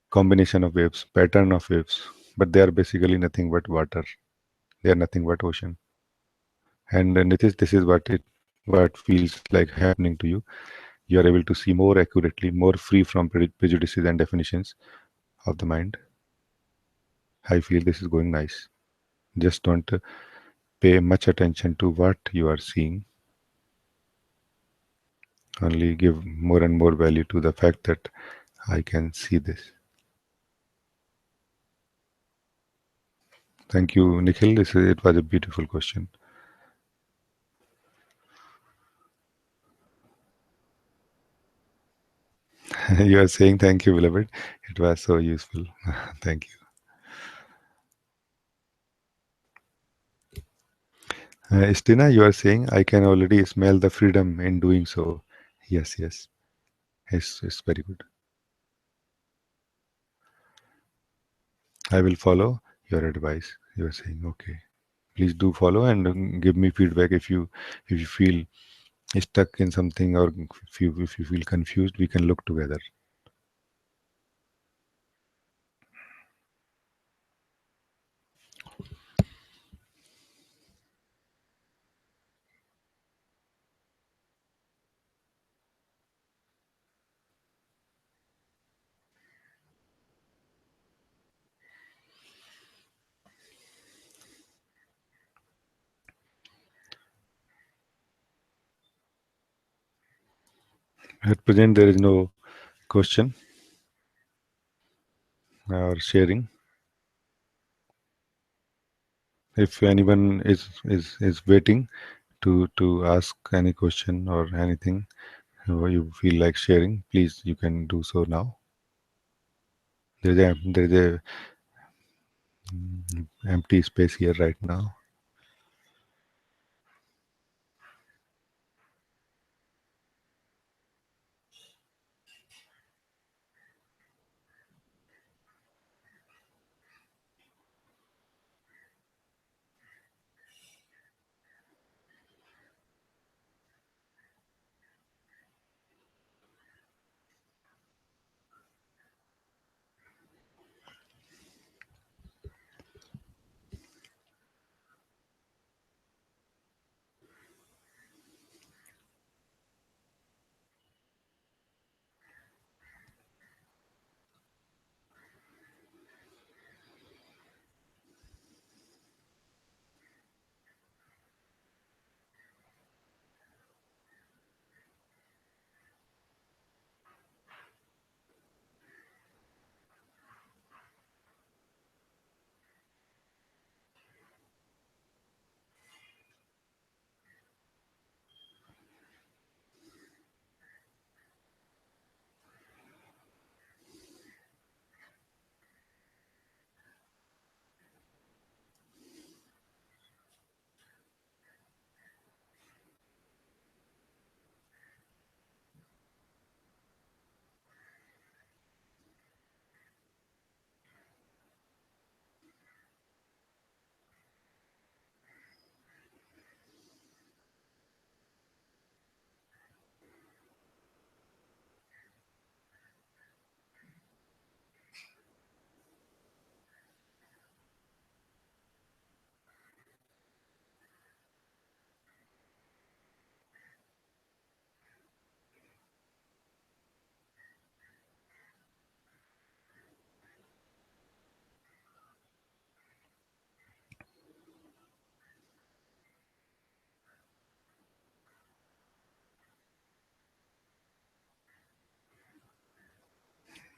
combination of waves, pattern of waves. But they are basically nothing but water. They are nothing but ocean. And this is what feels like happening to you. You are able to see more accurately, more free from prejudices and definitions of the mind. I feel this is going nice. Just don't pay much attention to what you are seeing. Only give more and more value to the fact that I can see this. Thank you, Nikhil. It was a beautiful question. You are saying thank you, beloved. It was so useful. Thank you. Stina, you are saying I can already smell the freedom in doing so. Yes, yes. It's very good. I will follow your advice. You are saying okay. Please do follow and give me feedback if you feel stuck in something or if you feel confused. We can look together. At present, there is no question or sharing. If anyone is waiting to ask any question or anything, you feel like sharing, please you can do so now. There's a empty space here right now.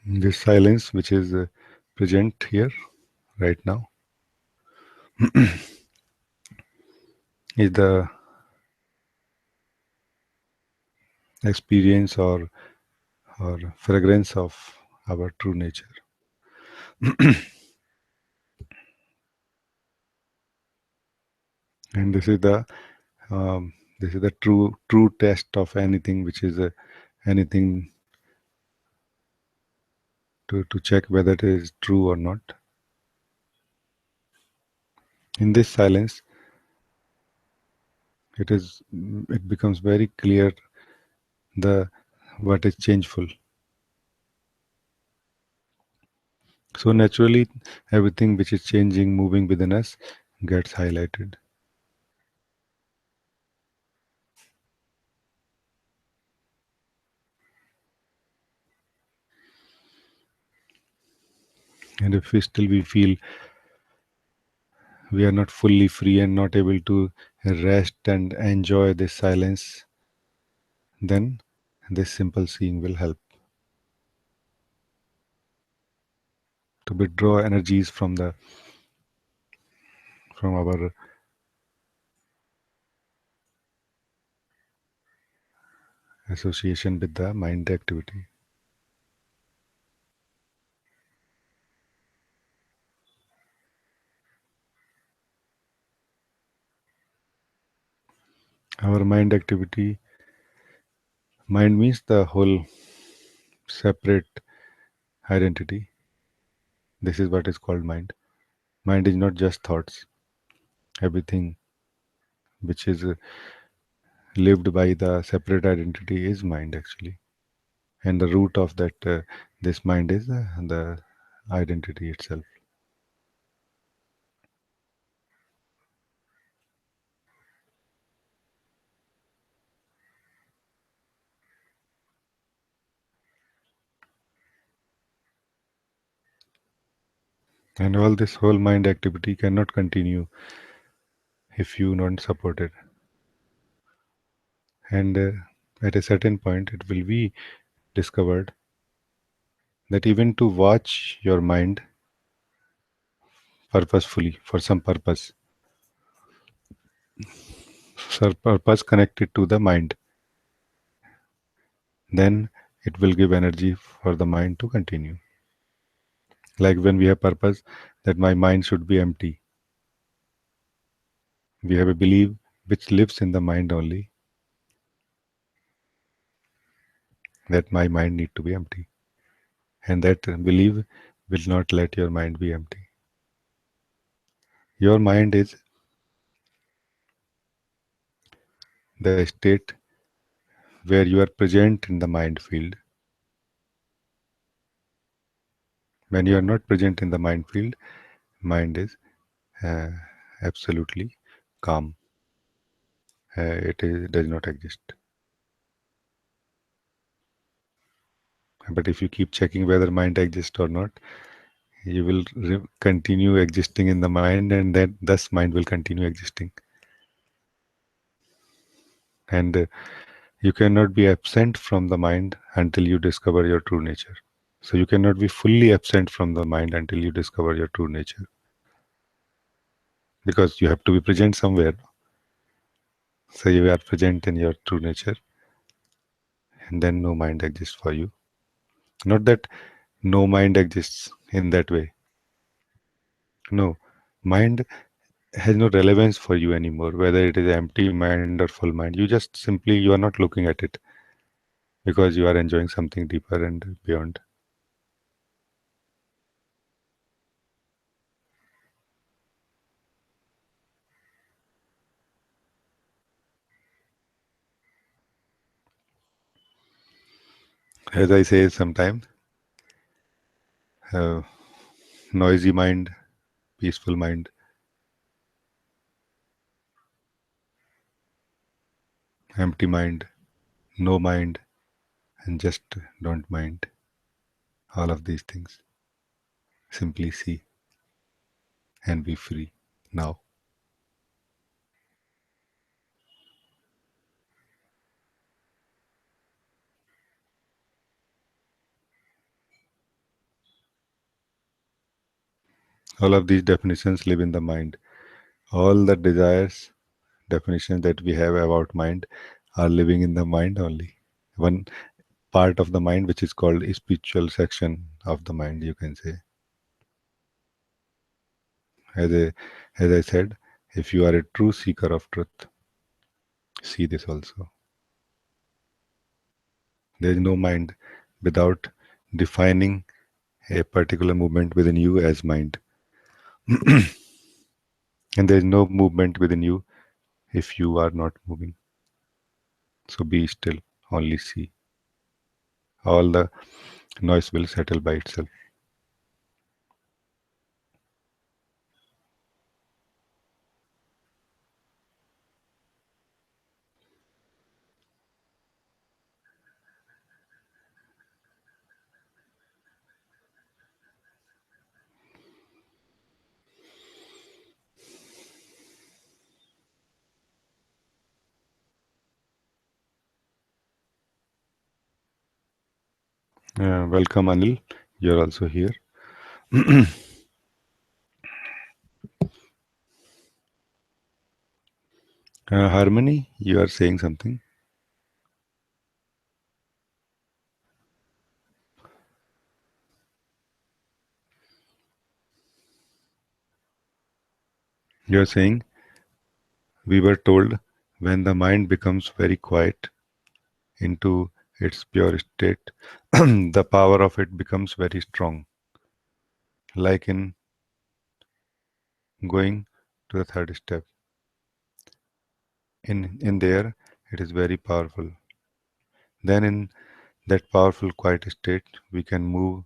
This silence, which is present here right now, is the experience or fragrance of our true nature. And um, this is the true test of anything, which is anything to check whether it is true or not. In this silence, it becomes very clear the what is changeful. So naturally, everything which is changing, moving within us, gets highlighted. And if we feel we are not fully free and not able to rest and enjoy this silence, then this simple seeing will help to withdraw energies from our association with the mind activity. Our mind activity, mind means the whole separate identity. This is what is called mind. Mind is not just thoughts. Everything which is lived by the separate identity is mind actually. And the root of that, this mind is the identity itself. And all this whole mind activity cannot continue if you not support it. And at a certain point, it will be discovered that even to watch your mind purposefully for some purpose, some purpose connected to the mind, then it will give energy for the mind to continue. Like when we have purpose that my mind should be empty, we have a belief which lives in the mind only, that my mind need to be empty, and that belief will not let your mind be empty. Your mind is the state where you are present in the mind field. When you are not present in the mind field, mind is uh, absolutely calm. Does not exist. But if you keep checking whether mind exists or not, you will continue existing in the mind, and then thus mind will continue existing. And you cannot be absent from the mind until you discover your true nature. So you cannot be fully absent from the mind until you discover your true nature, because you have to be present somewhere. So you are present in your true nature, and then no mind exists for you. Not that no mind exists in that way. No, mind has no relevance for you anymore, whether it is empty mind or full mind. You just simply, you are not looking at it because you are enjoying something deeper and beyond. As I say sometimes, uh, noisy mind, peaceful mind, empty mind, no mind, and just don't mind. All of these things. Simply see and be free now. All of these definitions live in the mind. All the desires, definitions that we have about mind are living in the mind only. One part of the mind which is called a spiritual section of the mind, you can say. As I, as I said, if you are a true seeker of truth, see this also. There is no mind without defining a particular movement within you as mind. And there is no movement within you if you are not moving. So be still, only see. All the noise will settle by itself. Welcome, Anil. You're also here. Harmony, you are saying something. You are saying we were told when the mind becomes very quiet into its pure state, the power of it becomes very strong, like in going to the third step. In there, it is very powerful. Then in that powerful quiet state, we can move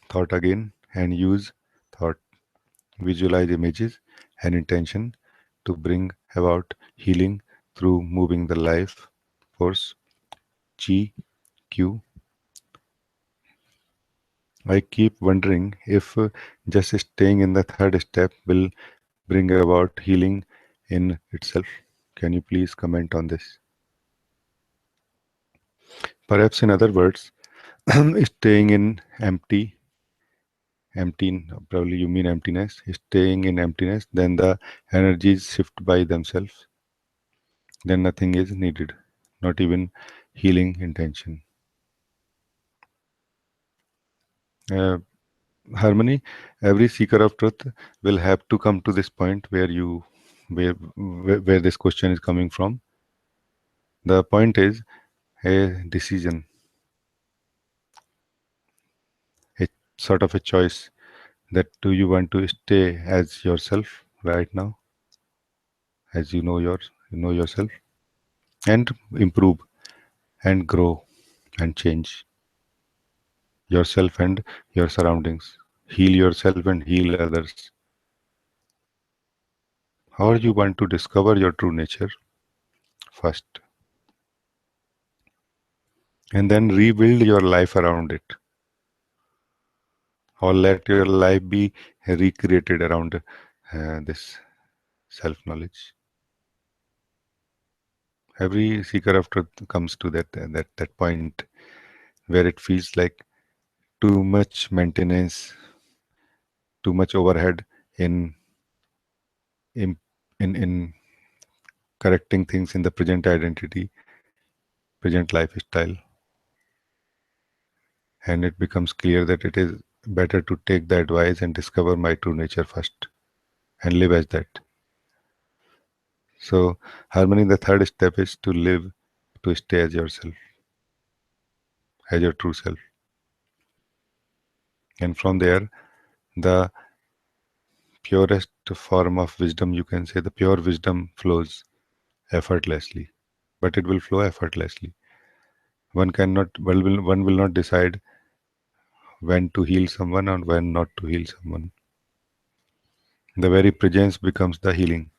thought again and use thought, visualize images and intention to bring about healing through moving the life force, chi, q. I keep wondering if just staying in the third step will bring about healing in itself. Can you please comment on this? Perhaps in other words, staying in empty, probably you mean emptiness, staying in emptiness, then the energies shift by themselves. Then nothing is needed, not even healing intention. Uh, Harmony, every seeker of truth will have to come to this point where where this question is coming from. The point is a decision, a sort of a choice, that do you want to stay as yourself right now, as you know yourself, and improve and grow and change yourself and your surroundings, heal yourself and heal others, or you want to discover your true nature first and then rebuild your life around it, or let your life be recreated around this self knowledge. Every seeker of truth comes to that point where it feels like too much maintenance, too much overhead in in in correcting things in the present identity, present lifestyle, and it becomes clear that it is better to take the advice and discover my true nature first and live as that. So, harmony, the third step is to live, to stay as yourself, as your true self. And from there, the purest form of wisdom, you can say, the pure wisdom flows effortlessly, but it will flow effortlessly. One will not decide when to heal someone or when not to heal someone. The very presence becomes the healing.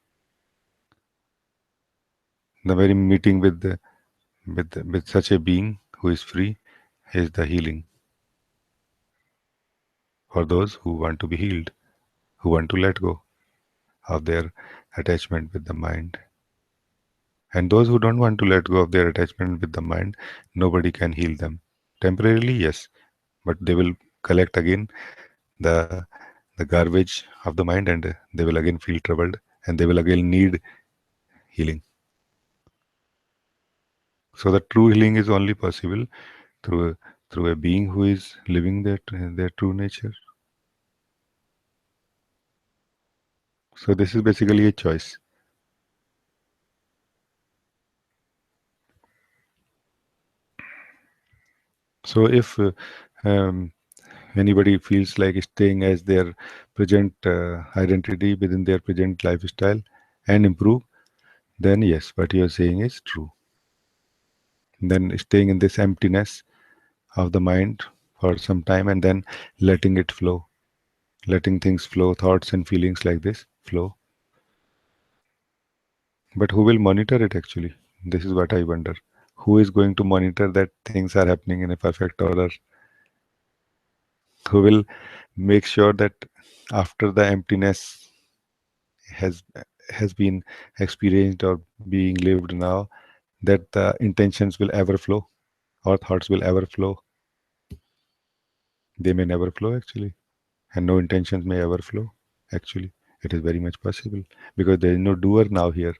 The very meeting with such a being who is free is the healing for those who want to be healed, who want to let go of their attachment with the mind. And those who don't want to let go of their attachment with the mind, nobody can heal them. Temporarily, yes, but they will collect again the the garbage of the mind, and they will again feel troubled, and they will again need healing. So the true healing is only possible through through a being who is living their true nature. So this is basically a choice. So if anybody feels like staying as their present identity within their present lifestyle and improve, then yes, what you're saying is true. Then staying in this emptiness of the mind for some time and then letting it flow, letting things flow, thoughts and feelings like this flow. But who will monitor it actually? This is what I wonder. Who is going to monitor that things are happening in a perfect order? Who will make sure that after the emptiness has has been experienced or being lived now, that the intentions will ever flow or thoughts will ever flow? They may never flow actually, and no intentions may ever flow actually. It is very much possible because there is no doer now here.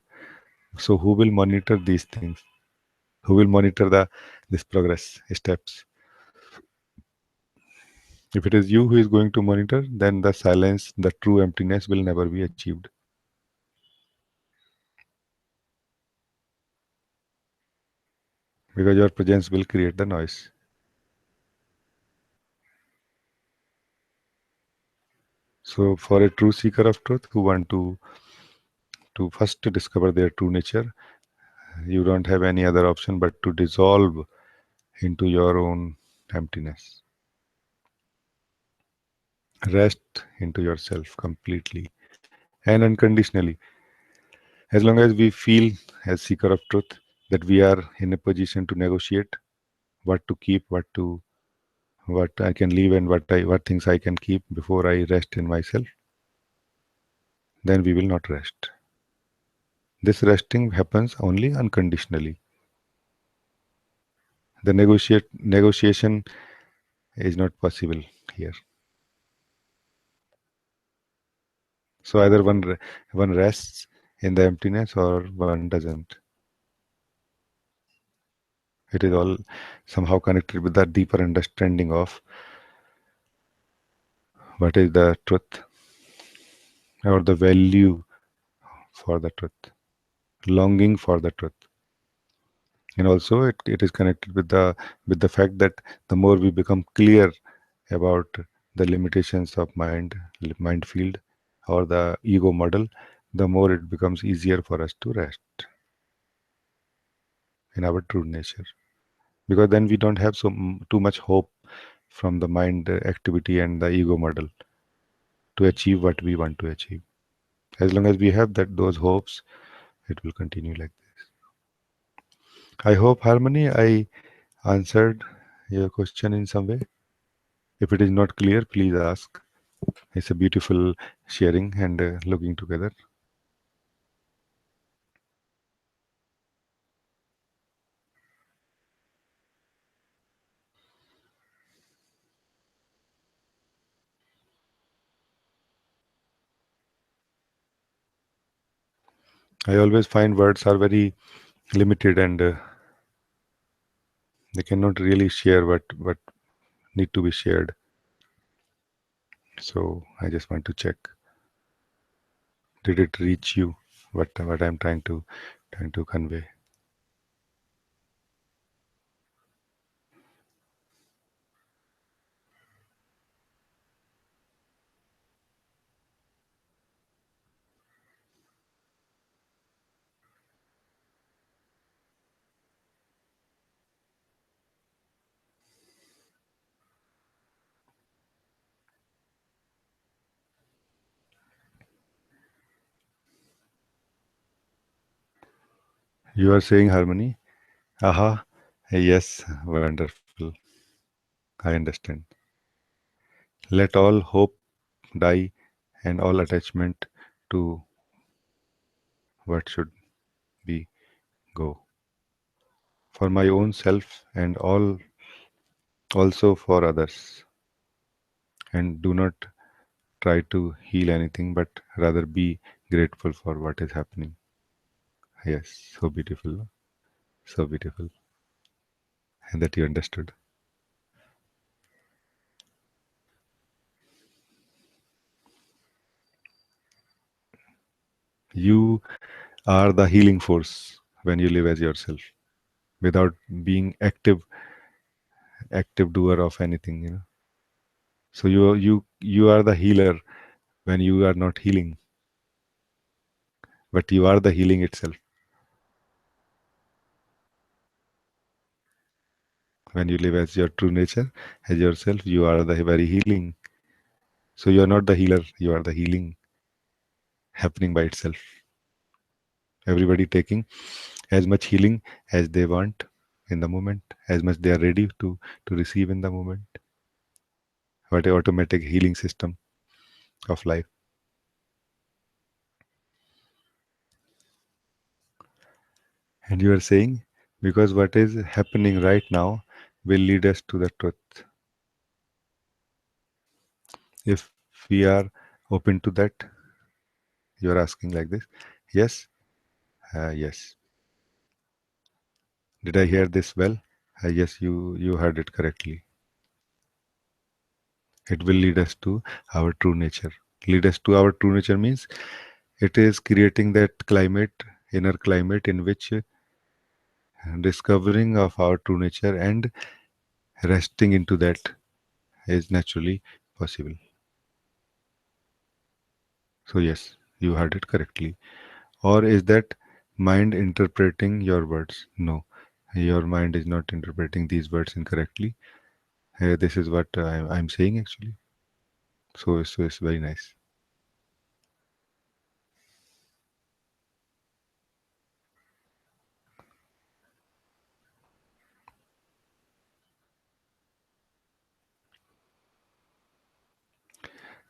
So who will monitor these things? Who will monitor the this progress steps? If it is you who is going to monitor, then the silence, the true emptiness will never be achieved because your presence will create the noise. So for a true seeker of truth who want to first discover their true nature, you don't have any other option but to dissolve into your own emptiness. Rest into yourself completely and unconditionally. As long as we feel, as seeker of truth, that we are in a position to negotiate what to keep, what I can leave, and what things I can keep before I rest in myself, then we will not rest. This resting happens only unconditionally. The negotiation is not possible here. So either one rests in the emptiness or one doesn't. It is all somehow connected with that deeper understanding of what is the truth or the value for the truth, longing for the truth. And also it is connected with the fact that the more we become clear about the limitations of mind field or the ego model, the more it becomes easier for us to rest in our true nature. Because then we don't have too much hope from the mind activity and the ego model to achieve what we want to achieve. As long as we have those hopes, it will continue like this. I hope, Harmony, I answered your question in some way. If it is not clear, please ask. It's a beautiful sharing and looking together. I always find words are very limited and they cannot really share what need to be shared. So I just want to check, did it reach you? What I'm trying to convey. You are saying, Harmony? Aha, yes, wonderful. I understand. Let all hope die and all attachment to what should be go. For my own self and all also for others. And do not try to heal anything, but rather be grateful for what is happening. Yes, so beautiful, so beautiful. And that you understood. You are the healing force when you live as yourself without being active doer of anything. So you are the healer when you are not healing, but you are the healing itself. When you live as your true nature, as yourself, you are the very healing. So you are not the healer, you are the healing happening by itself. Everybody taking as much healing as they want in the moment, as much they are ready to receive in the moment. What a automatic healing system of life. And you are saying, because what is happening right now will lead us to the truth. If we are open to that, you are asking like this. Yes, yes. Did I hear this well? Yes, you heard it correctly. It will lead us to our true nature. Lead us to our true nature means it is creating that climate, inner climate in which discovering of our true nature and resting into that is naturally possible. So yes, you heard it correctly. Or is that mind interpreting your words? No, your mind is not interpreting these words incorrectly. This is what I'm saying actually. So it's very nice.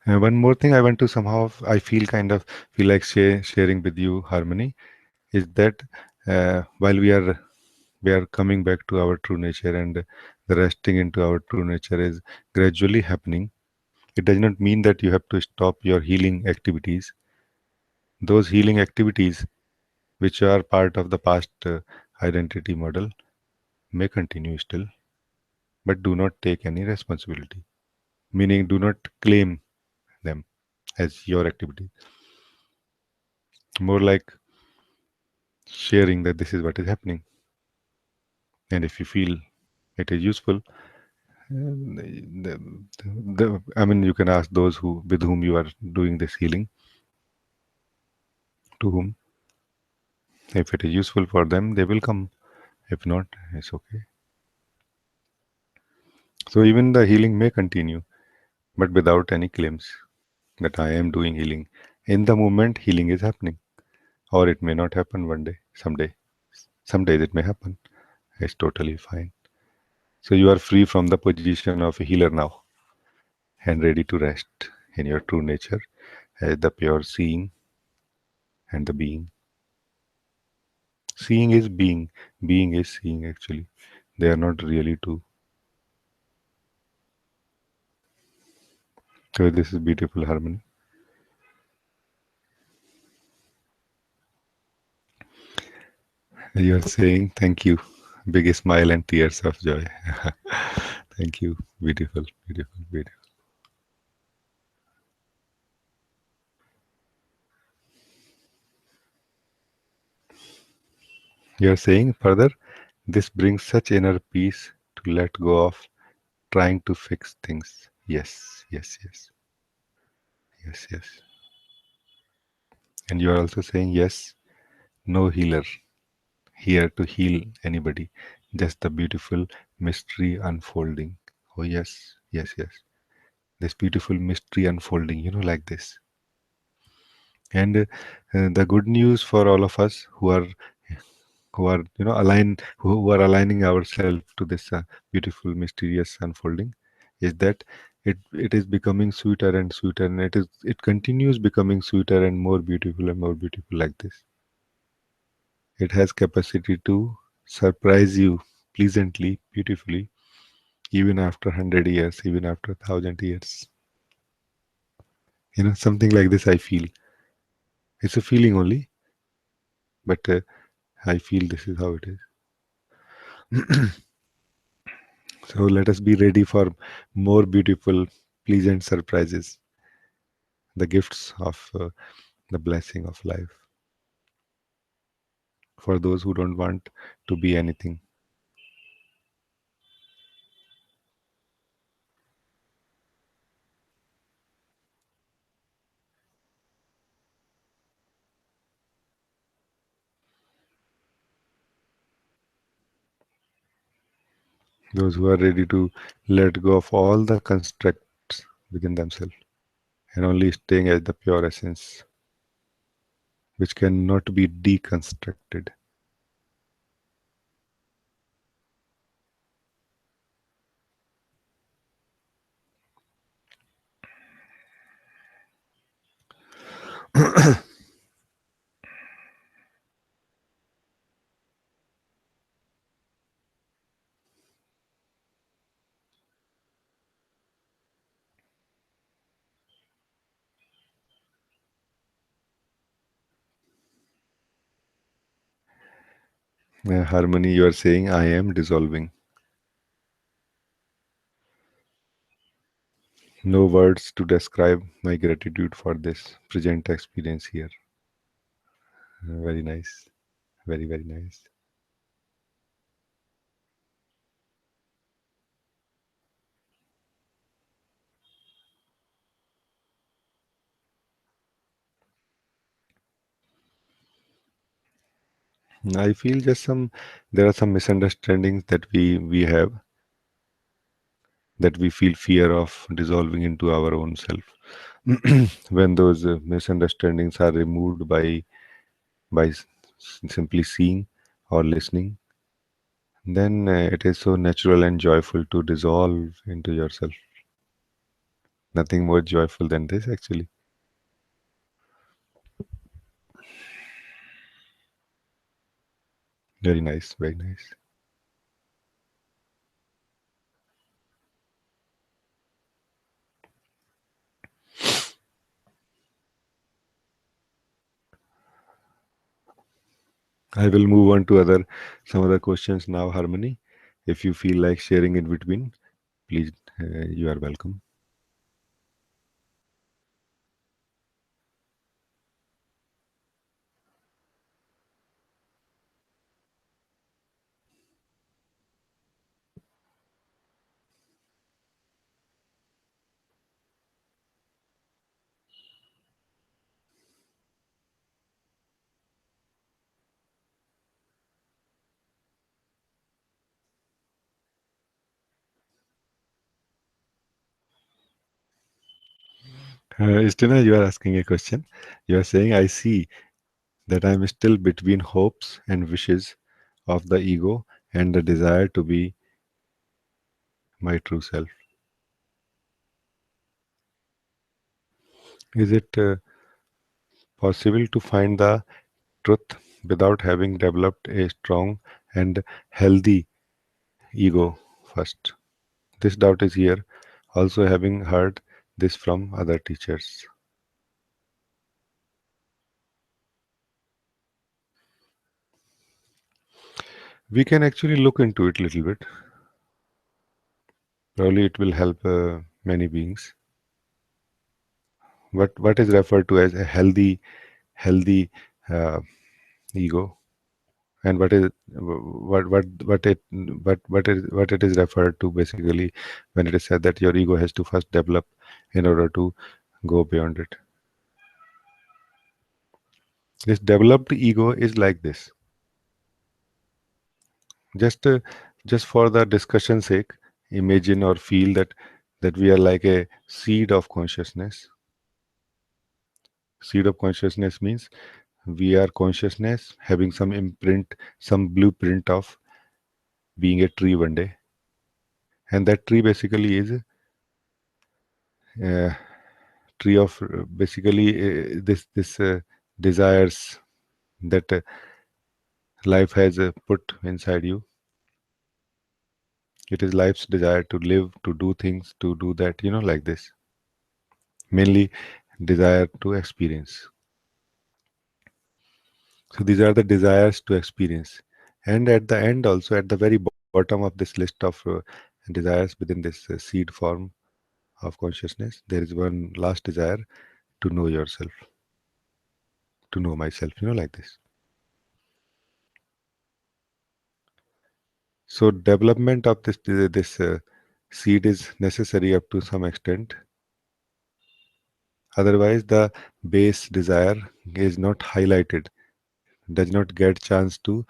One more thing I want to somehow, I feel kind of feel like sharing with you, Harmony, is that while we are coming back to our true nature and the resting into our true nature is gradually happening. It does not mean that you have to stop your healing activities. Those healing activities, which are part of the past identity model, may continue still, but do not take any responsibility. Meaning, do not claim them as your activity. More like sharing that this is what is happening. And if you feel it is useful, I mean, you can ask those who with whom you are doing this healing, to whom, if it is useful for them, they will come. If not, it's okay. So even the healing may continue, but without any claims that I am doing healing. In the moment, healing is happening, or it may not happen one day, someday. Some days it may happen. It's totally fine. So you are free from the position of a healer now and ready to rest in your true nature as the pure seeing and the being. Seeing is being is seeing actually. They are not really two. So this is beautiful harmony. You are saying thank you. Big smile and tears of joy. Thank you. Beautiful, beautiful, beautiful. You are saying further, this brings such inner peace to let go of trying to fix things. Yes, yes, yes, yes, yes. And you are also saying, yes, no healer here to heal anybody, just the beautiful mystery unfolding. Oh, yes, yes, yes. This beautiful mystery unfolding, like this. And the good news for all of us who are who are aligning ourselves to this beautiful mysterious unfolding is that it is becoming sweeter and sweeter, and it continues becoming sweeter and more beautiful like this. It has capacity to surprise you pleasantly, beautifully, even after 100 years, even after 1,000 years. Something like this. I feel it's a feeling only, but I feel this is how it is. So let us be ready for more beautiful, pleasant surprises, the gifts of the blessing of life for those who don't want to be anything. Those who are ready to let go of all the constructs within themselves and only staying as the pure essence, which cannot be deconstructed. Harmony, you are saying, I am dissolving. No words to describe my gratitude for this present experience here. Very nice. Very, very nice. I feel there are some misunderstandings that we have, that we feel fear of dissolving into our own self. When those misunderstandings are removed by simply seeing or listening, then it is so natural and joyful to dissolve into yourself. Nothing more joyful than this, actually. Very nice, very nice. I will move on to some other questions now, Harmony. If you feel like sharing in between, please, you are welcome. Istina, you are asking a question. You are saying, I see that I am still between hopes and wishes of the ego and the desire to be my true self. Is it possible to find the truth without having developed a strong and healthy ego first? This doubt is here, also having heard this from other teachers. We can actually look into it a little bit. Probably it will help many beings. What is referred to as a healthy uh, ego, and what it is referred to basically when it is said that your ego has to first develop in order to go beyond it. This developed ego is like this. Just just for the discussion sake, imagine or feel that we are like a seed of consciousness. Seed of consciousness means we are consciousness having some imprint, some blueprint of being a tree one day, and that tree basically is a tree of basically this desires that life has put inside you. It is life's desire to live, to do things, to do that, like this. Mainly desire to experience. So these are the desires to experience. And at the end, also at the very bottom of this list of desires within this seed form of consciousness, there is one last desire to know yourself, to know myself, like this. So development of this seed is necessary up to some extent. Otherwise, the base desire is not highlighted, does not get chance uh,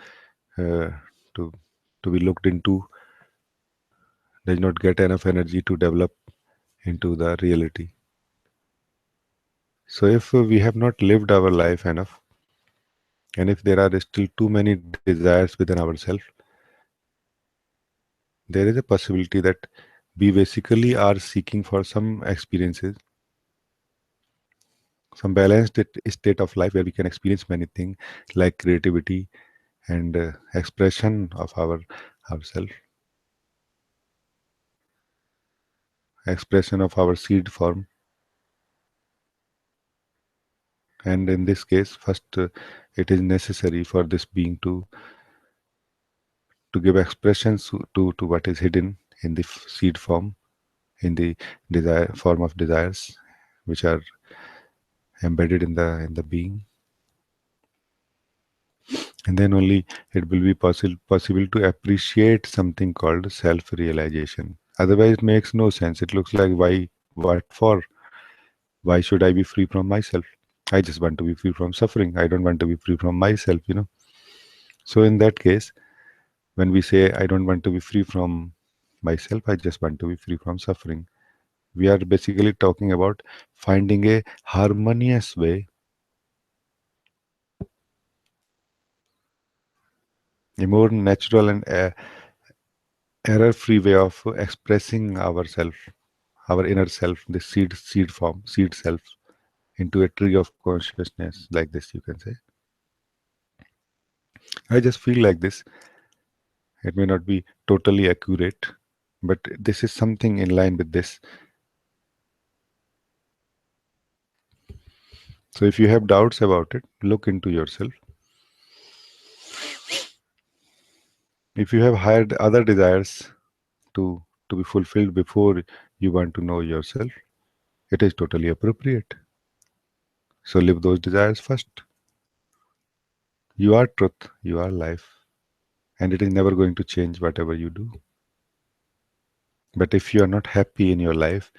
to to be looked into, does not get enough energy to develop into the reality. So if we have not lived our life enough, and if there are still too many desires within ourselves, there is a possibility that we basically are seeking for some experiences, some balanced state of life where we can experience many things like creativity and expression of ourself, expression of our seed form. And in this case, first, it is necessary for this being to give expressions to what is hidden in the seed form, in the desire form of desires which are embedded in the being, and then only it will be possible to appreciate something called self realization. Otherwise it makes no sense. It looks like, what for? Why should I be free from myself? I just want to be free from suffering. I don't want to be free from myself. So in that case, when we say I don't want to be free from myself, I just want to be free from suffering, we are basically talking about finding a harmonious way, a more natural and error-free way of expressing ourself, our inner self, the seed form, seed self, into a tree of consciousness, like this, you can say. I just feel like this. It may not be totally accurate, but this is something in line with this. So if you have doubts about it, look into yourself. If you have hired other desires to be fulfilled before you want to know yourself, it is totally appropriate. So live those desires first. You are truth, you are life, and it is never going to change whatever you do. But if you are not happy in your life,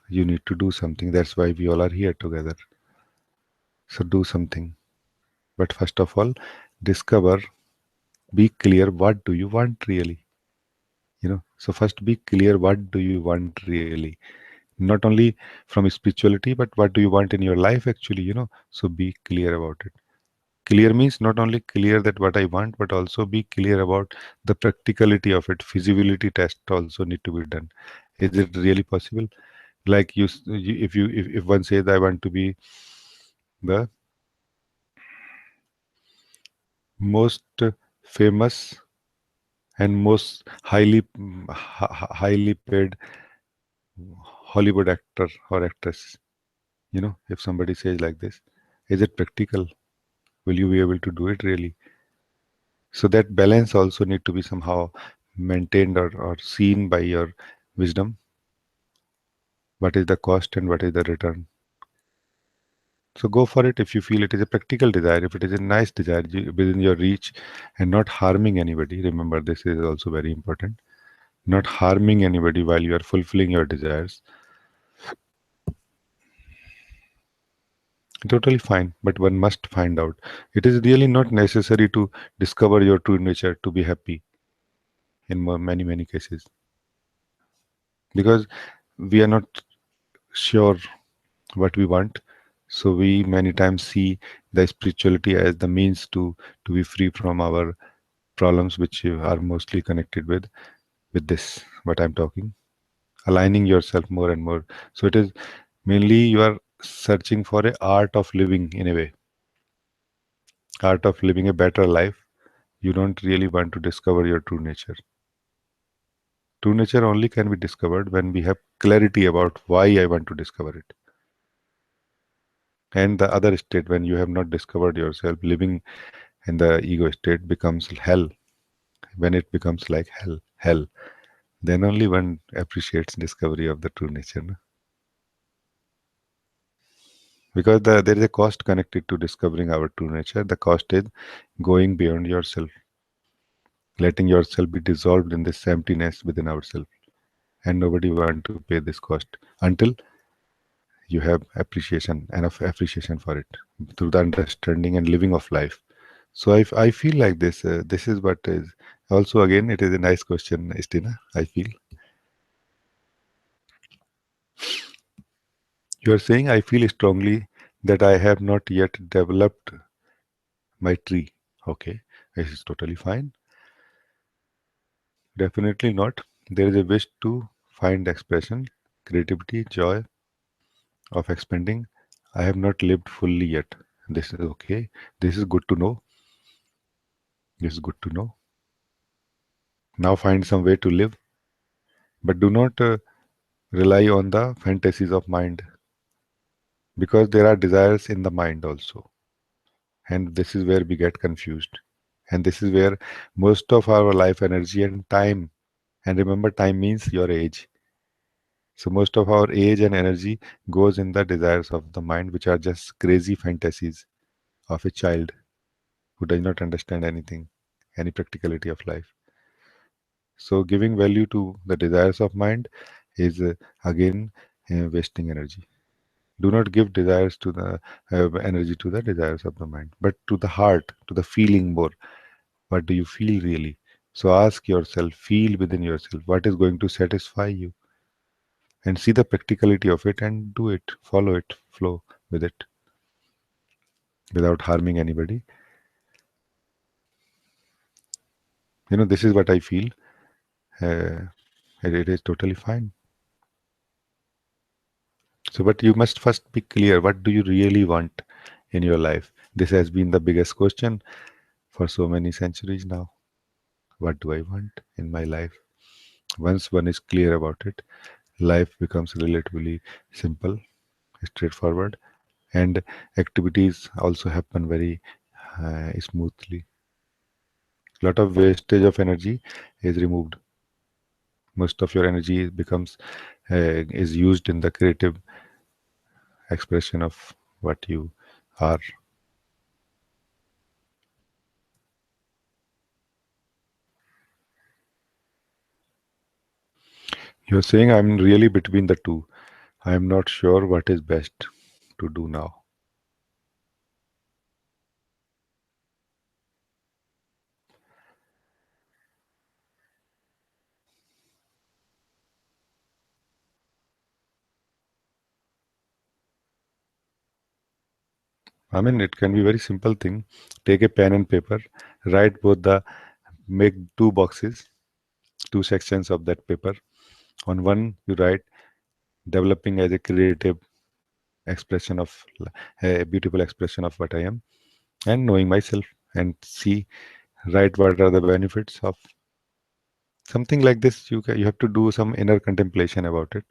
you need to do something. That's why we all are here together. So do something. But first of all, discover, be clear what do you want really. So first be clear what do you want really. Not only from spirituality, but what do you want in your life actually. So be clear about it. Clear means not only clear that what I want, but also be clear about the practicality of it. Feasibility test also need to be done. Is it really possible? Like if one says I want to be the most famous and most highly paid Hollywood actor or actress, if somebody says like this, is it practical? Will you be able to do it really? So that balance also need to be somehow maintained or seen by your wisdom. What is the cost and what is the return? So go for it if you feel it is a practical desire, if it is a nice desire within your reach and not harming anybody. Remember, this is also very important. Not harming anybody while you are fulfilling your desires. Totally fine, but one must find out. It is really not necessary to discover your true nature to be happy in many cases, because we are not sure what we want. So we many times see the spirituality as the means to be free from our problems, which are mostly connected with this what I'm talking, aligning yourself more and more. So it is mainly you are searching for a art of living in a way, art of living a better life. You don't really want to discover your true nature. True nature only can be discovered when we have clarity about why I want to discover it. And the other state, when you have not discovered yourself, living in the ego state becomes hell. When it becomes like hell, then only one appreciates discovery of the true nature. No? Because there is a cost connected to discovering our true nature. The cost is going beyond yourself, letting yourself be dissolved in this emptiness within ourselves. And nobody want to pay this cost until you have enough appreciation for it through the understanding and living of life. So I feel like this is what is also, again, it is a nice question, Istina. I feel you are saying I feel strongly that I have not yet developed my tree. Okay, this is totally fine. Definitely not. There is a wish to find expression, creativity, joy of expanding. I have not lived fully yet. This is okay. This is good to know. This is good to know. Now find some way to live, but do not rely on the fantasies of mind, because there are desires in the mind also, and this is where we get confused, and this is where most of our life energy and time, and remember, time means your age. So most of our age and energy goes in the desires of the mind, which are just crazy fantasies of a child who does not understand anything, any practicality of life. So giving value to the desires of mind is again wasting energy. Do not give desires to the energy to the desires of the mind, but to the heart, to the feeling more. What do you feel really? So ask yourself, feel within yourself what is going to satisfy you, and see the practicality of it and do it, follow it, flow with it without harming anybody. This is what I feel. Uh, it is totally fine. So, but you must first be clear, what do you really want in your life? This has been the biggest question for so many centuries now. What do I want in my life? Once one is clear about it, life becomes relatively simple, straightforward, and activities also happen very smoothly. lot of wastage of energy is removed. Most of your energy becomes is used in the creative expression of what you are. You're saying I'm really between the two. I'm not sure what is best to do now. I mean, it can be very simple thing. Take a pen and paper, write both the, make two boxes, two sections of that paper. On one, you write developing as a creative expression of a beautiful expression of what I am, and knowing myself, and see, write what are the benefits of something like this. You have to do some inner contemplation about it.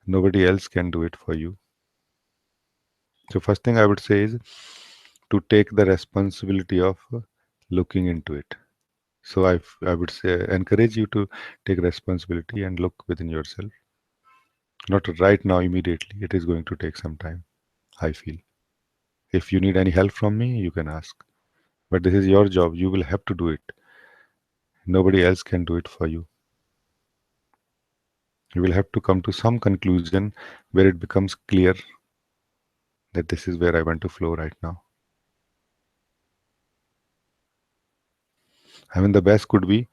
Nobody else can do it for you. So first thing I would say is to take the responsibility of looking into it. So I would say encourage you to take responsibility and look within yourself. Not right now immediately. It is going to take some time, I feel. If you need any help from me, you can ask. But this is your job. You will have to do it. Nobody else can do it for you. You will have to come to some conclusion where it becomes clear that this is where I want to flow right now. I mean, the best could be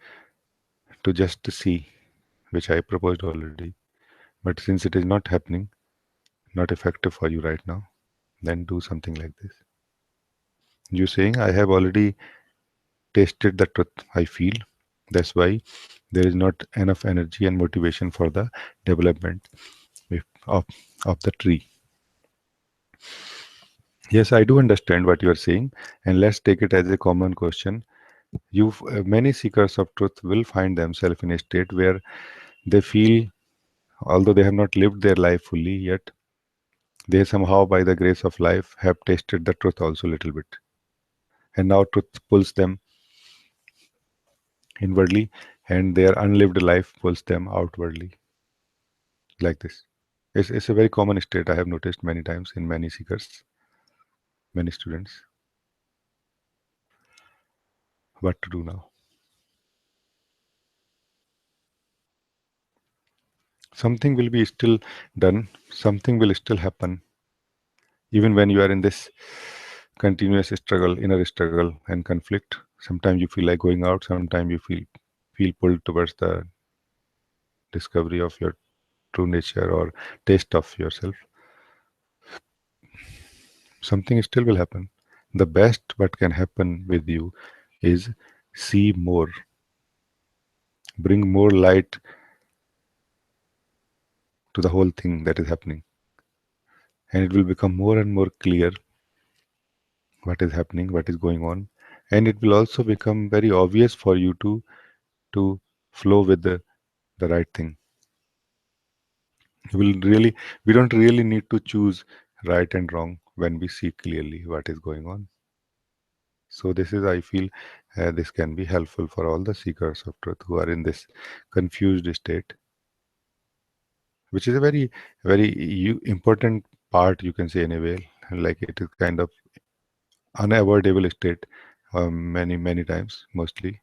to just see, which I proposed already. But since it is not happening, not effective for you right now, then do something like this. You saying, I have already tasted the truth, I feel. That's why there is not enough energy and motivation for the development of, of the tree. Yes, I do understand what you are saying, and let's take it as a common question. Many seekers of truth will find themselves in a state where they feel, although they have not lived their life fully yet, they somehow, by the grace of life, have tasted the truth also a little bit. And now truth pulls them inwardly, and their unlived life pulls them outwardly, like this. It's a very common state I have noticed many times in many seekers, many students. What to do now? Something will be still done, something will still happen, even when you are in this continuous struggle, inner struggle and conflict. Sometimes you feel like going out, sometimes you feel pulled towards the discovery of your true nature or taste of yourself. Something still will happen. The best what can happen with you is see more, bring more light to the whole thing that is happening, and it will become more and more clear what is happening, what is going on, and it will also become very obvious for you to flow with the right thing. You will really, we don't really need to choose right and wrong when we see clearly what is going on. So this is, I feel, this can be helpful for all the seekers of truth who are in this confused state, which is a very important part, you can say, in a way. Like it is kind of unavoidable state, many times, mostly.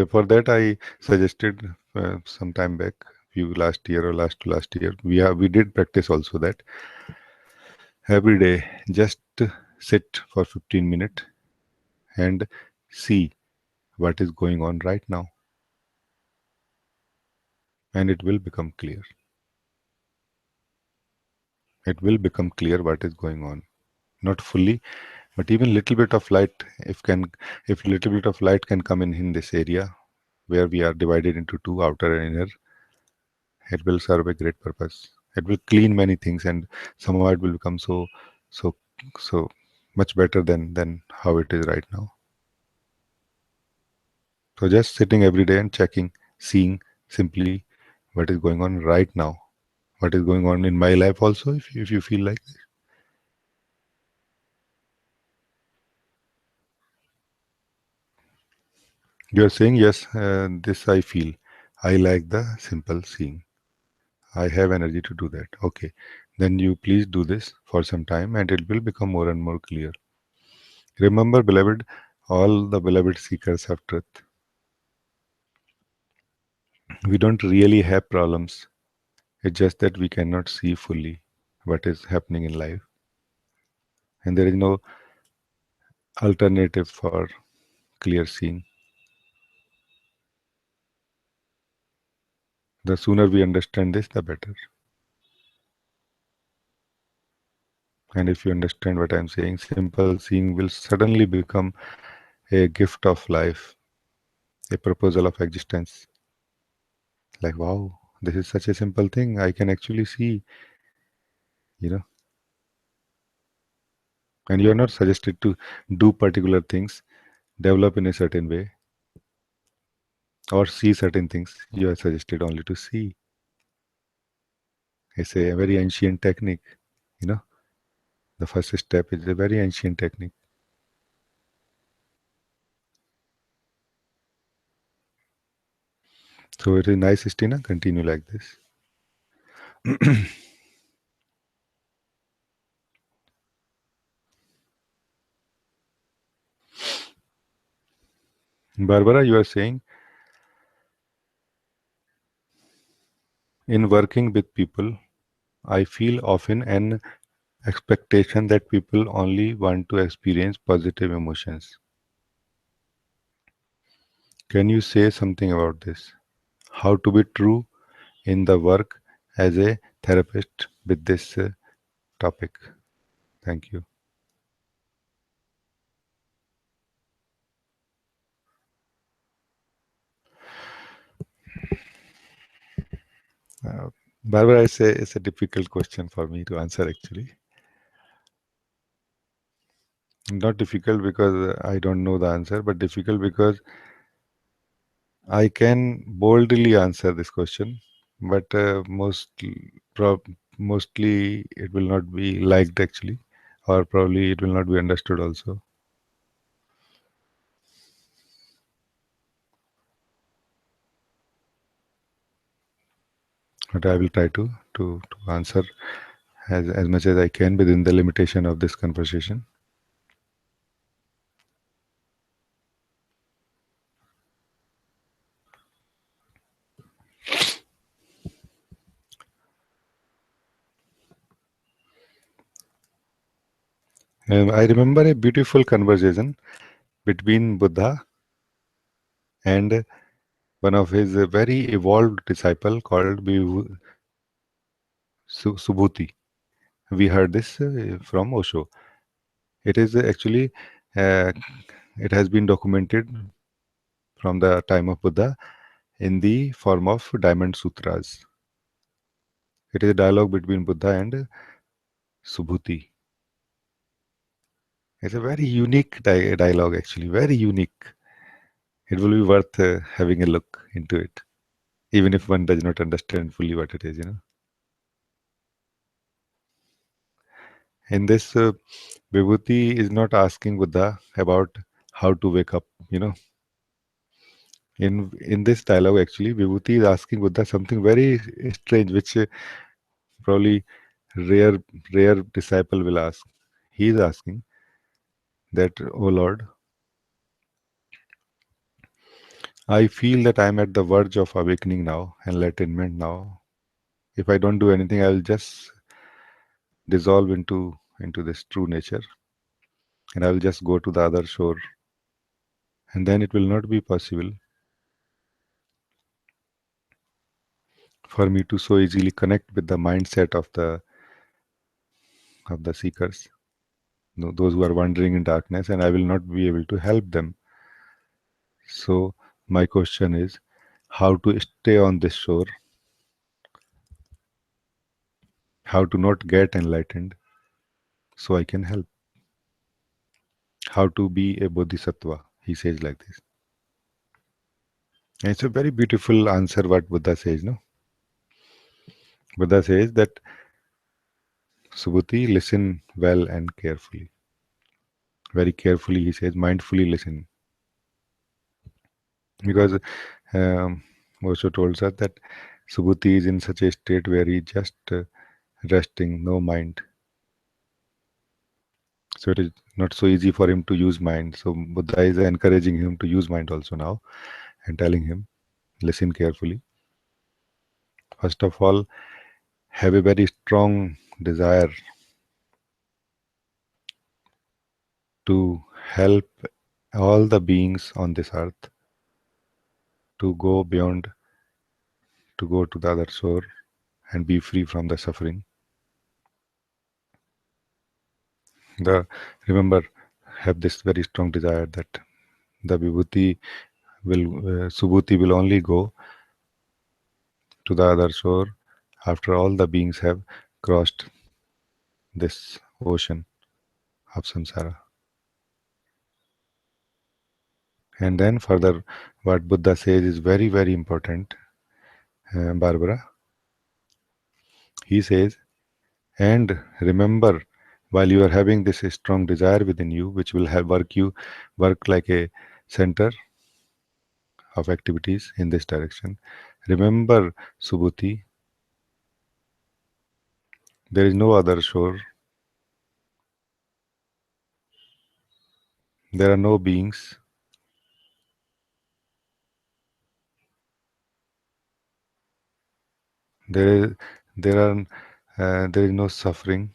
For that, I suggested some time back, few last year or last year, we did practice also that every day just sit for 15 minutes and see what is going on right now, and it will become clear. It will become clear what is going on. Not fully, but even little bit of light, if little bit of light can come in this area where we are divided into two, outer and inner, it will serve a great purpose. It will clean many things, and somehow it will become so so much better than how it is right now. So just sitting every day and checking, seeing simply what is going on right now, what is going on in my life also, if you feel like. You are saying, yes, this I feel. I like the simple seeing. I have energy to do that. Okay. Then you please do this for some time and it will become more and more clear. Remember, beloved, all the beloved seekers of truth. We don't really have problems. It's just that we cannot see fully what is happening in life. And there is no alternative for clear seeing. The sooner we understand this, the better. And if you understand what I'm saying, simple seeing will suddenly become a gift of life, a proposal of existence. Like, wow, this is such a simple thing. I can actually see, you know, and you're not suggested to do particular things, develop in a certain way, or see certain things. You are suggested only to see. It's a very ancient technique, you know. The first step is a very ancient technique. So it is nice, Stina. Continue like this. Barbara, you are saying, in working with people, I feel often an expectation that people only want to experience positive emotions. Can you say something about this? How to be true in the work as a therapist with this topic? Thank you. Uh, Barbara, it's a difficult question for me to answer actually. Not difficult because I don't know the answer, but difficult because I can boldly answer this question, but mostly it will not be liked actually, or probably it will not be understood also. But I will try to answer as much as I can within the limitation of this conversation. I remember a beautiful conversation between Buddha and one of his very evolved disciple called Subhuti. We heard this from Osho. It is actually uh, it has been documented from the time of Buddha in the form of Diamond Sutras. It is a dialogue between Buddha and Subhuti. It's a very unique dialogue, actually, very unique. It will be worth having a look into it, even if one does not understand fully what it is, you know. In this, Vibhuti is not asking Buddha about how to wake up, you know. In this dialogue, actually, Vibhuti is asking Buddha something very strange, which probably rare rare disciple will ask. He is asking that, "Oh Lord, I feel that I am at the verge of awakening now, enlightenment now. If I don't do anything, I will just dissolve into this true nature, and I will just go to the other shore, and then it will not be possible for me to so easily connect with the mindset of the seekers, those who are wandering in darkness, and I will not be able to help them. So my question is, how to stay on this shore, how to not get enlightened, so I can help. How to be a bodhisattva?" He says like this. And it's a very beautiful answer what Buddha says, no? Buddha says that, Subhuti, listen well and carefully. Very carefully, he says, mindfully listen. because um, Osho told us that Subhuti is in such a state where he just resting, no mind. So it is not so easy for him to use mind. So Buddha is encouraging him to use mind also now and telling him, listen carefully. First of all, have a very strong desire to help all the beings on this earth to go beyond, to go to the other shore and be free from the suffering. The remember, have this very strong desire that the vibhuti subhuti will only go to the other shore after all the beings have crossed this ocean of samsara. And then further, what Buddha says is very, very important, Barbara. He says, and remember, while you are having this strong desire within you, which will have work like a center of activities in this direction. Remember, Subhuti, there is no other shore. There are no beings. There is there are there is no suffering,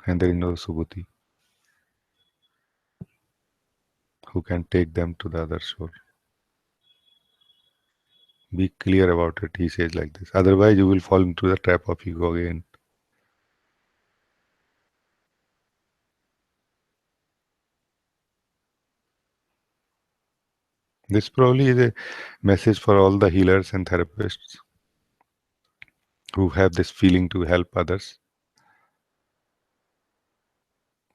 and there is no Subhuti who can take them to the other shore. Be clear about it, he says like this. Otherwise, you will fall into the trap of ego again. This probably is a message for all the healers and therapists who have this feeling to help others.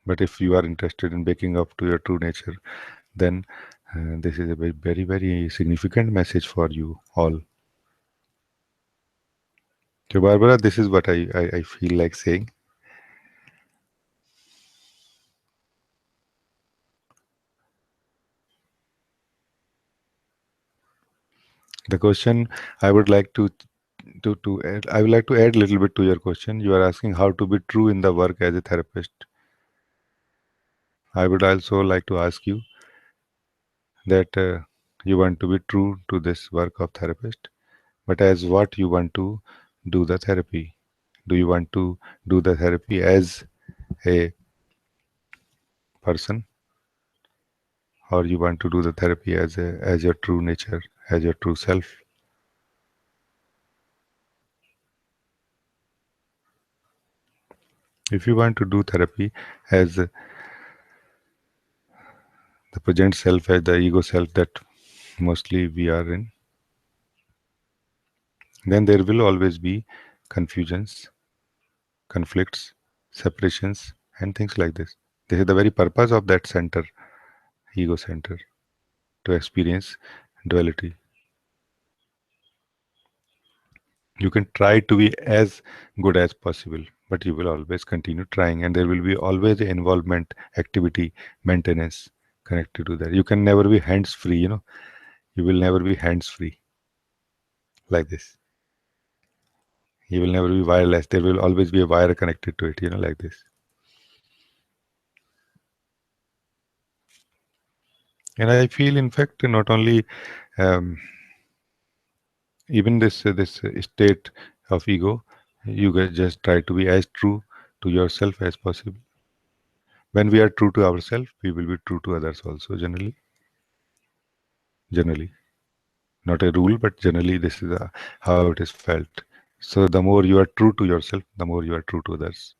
But if you are interested in waking up to your true nature, then this is a very, very significant message for you all. So, Barbara, this is what I feel like saying. The question I would like to add, I would like to add a little bit to your question. You are asking how to be true in the work as a therapist. I would also like to ask you that you want to be true to this work of therapist, but as what you want to do the therapy. Do you want to do the therapy as a person, or you want to do the therapy as your true nature, as your true self? If you want to do therapy as the present self, as the ego self that mostly we are in, then there will always be confusions, conflicts, separations, and things like this. This is the very purpose of that center, ego center, to experience duality. You can try to be as good as possible, but you will always continue trying, and there will be always involvement, activity, maintenance connected to that. You can never be hands free, you will never be hands free like this. You will never be wireless. There will always be a wire connected to it, like this. And I feel, in fact, not only um, even this state of ego, you guys just try to be as true to yourself as possible. When we are true to ourselves, we will be true to others also. Generally, not a rule, but generally, this is how it is felt. So the more you are true to yourself, the more you are true to others.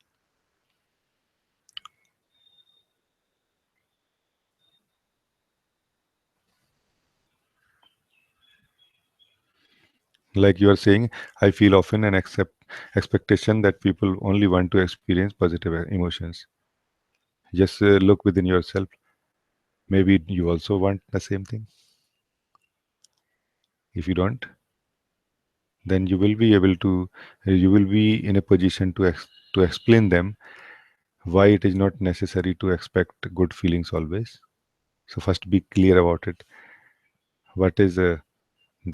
Like you are saying, I feel often an expectation that people only want to experience positive emotions. Just look within yourself. Maybe you also want the same thing. If you don't, then you will be able to, you will be in a position to explain them why it is not necessary to expect good feelings always. So first, be clear about it. What is the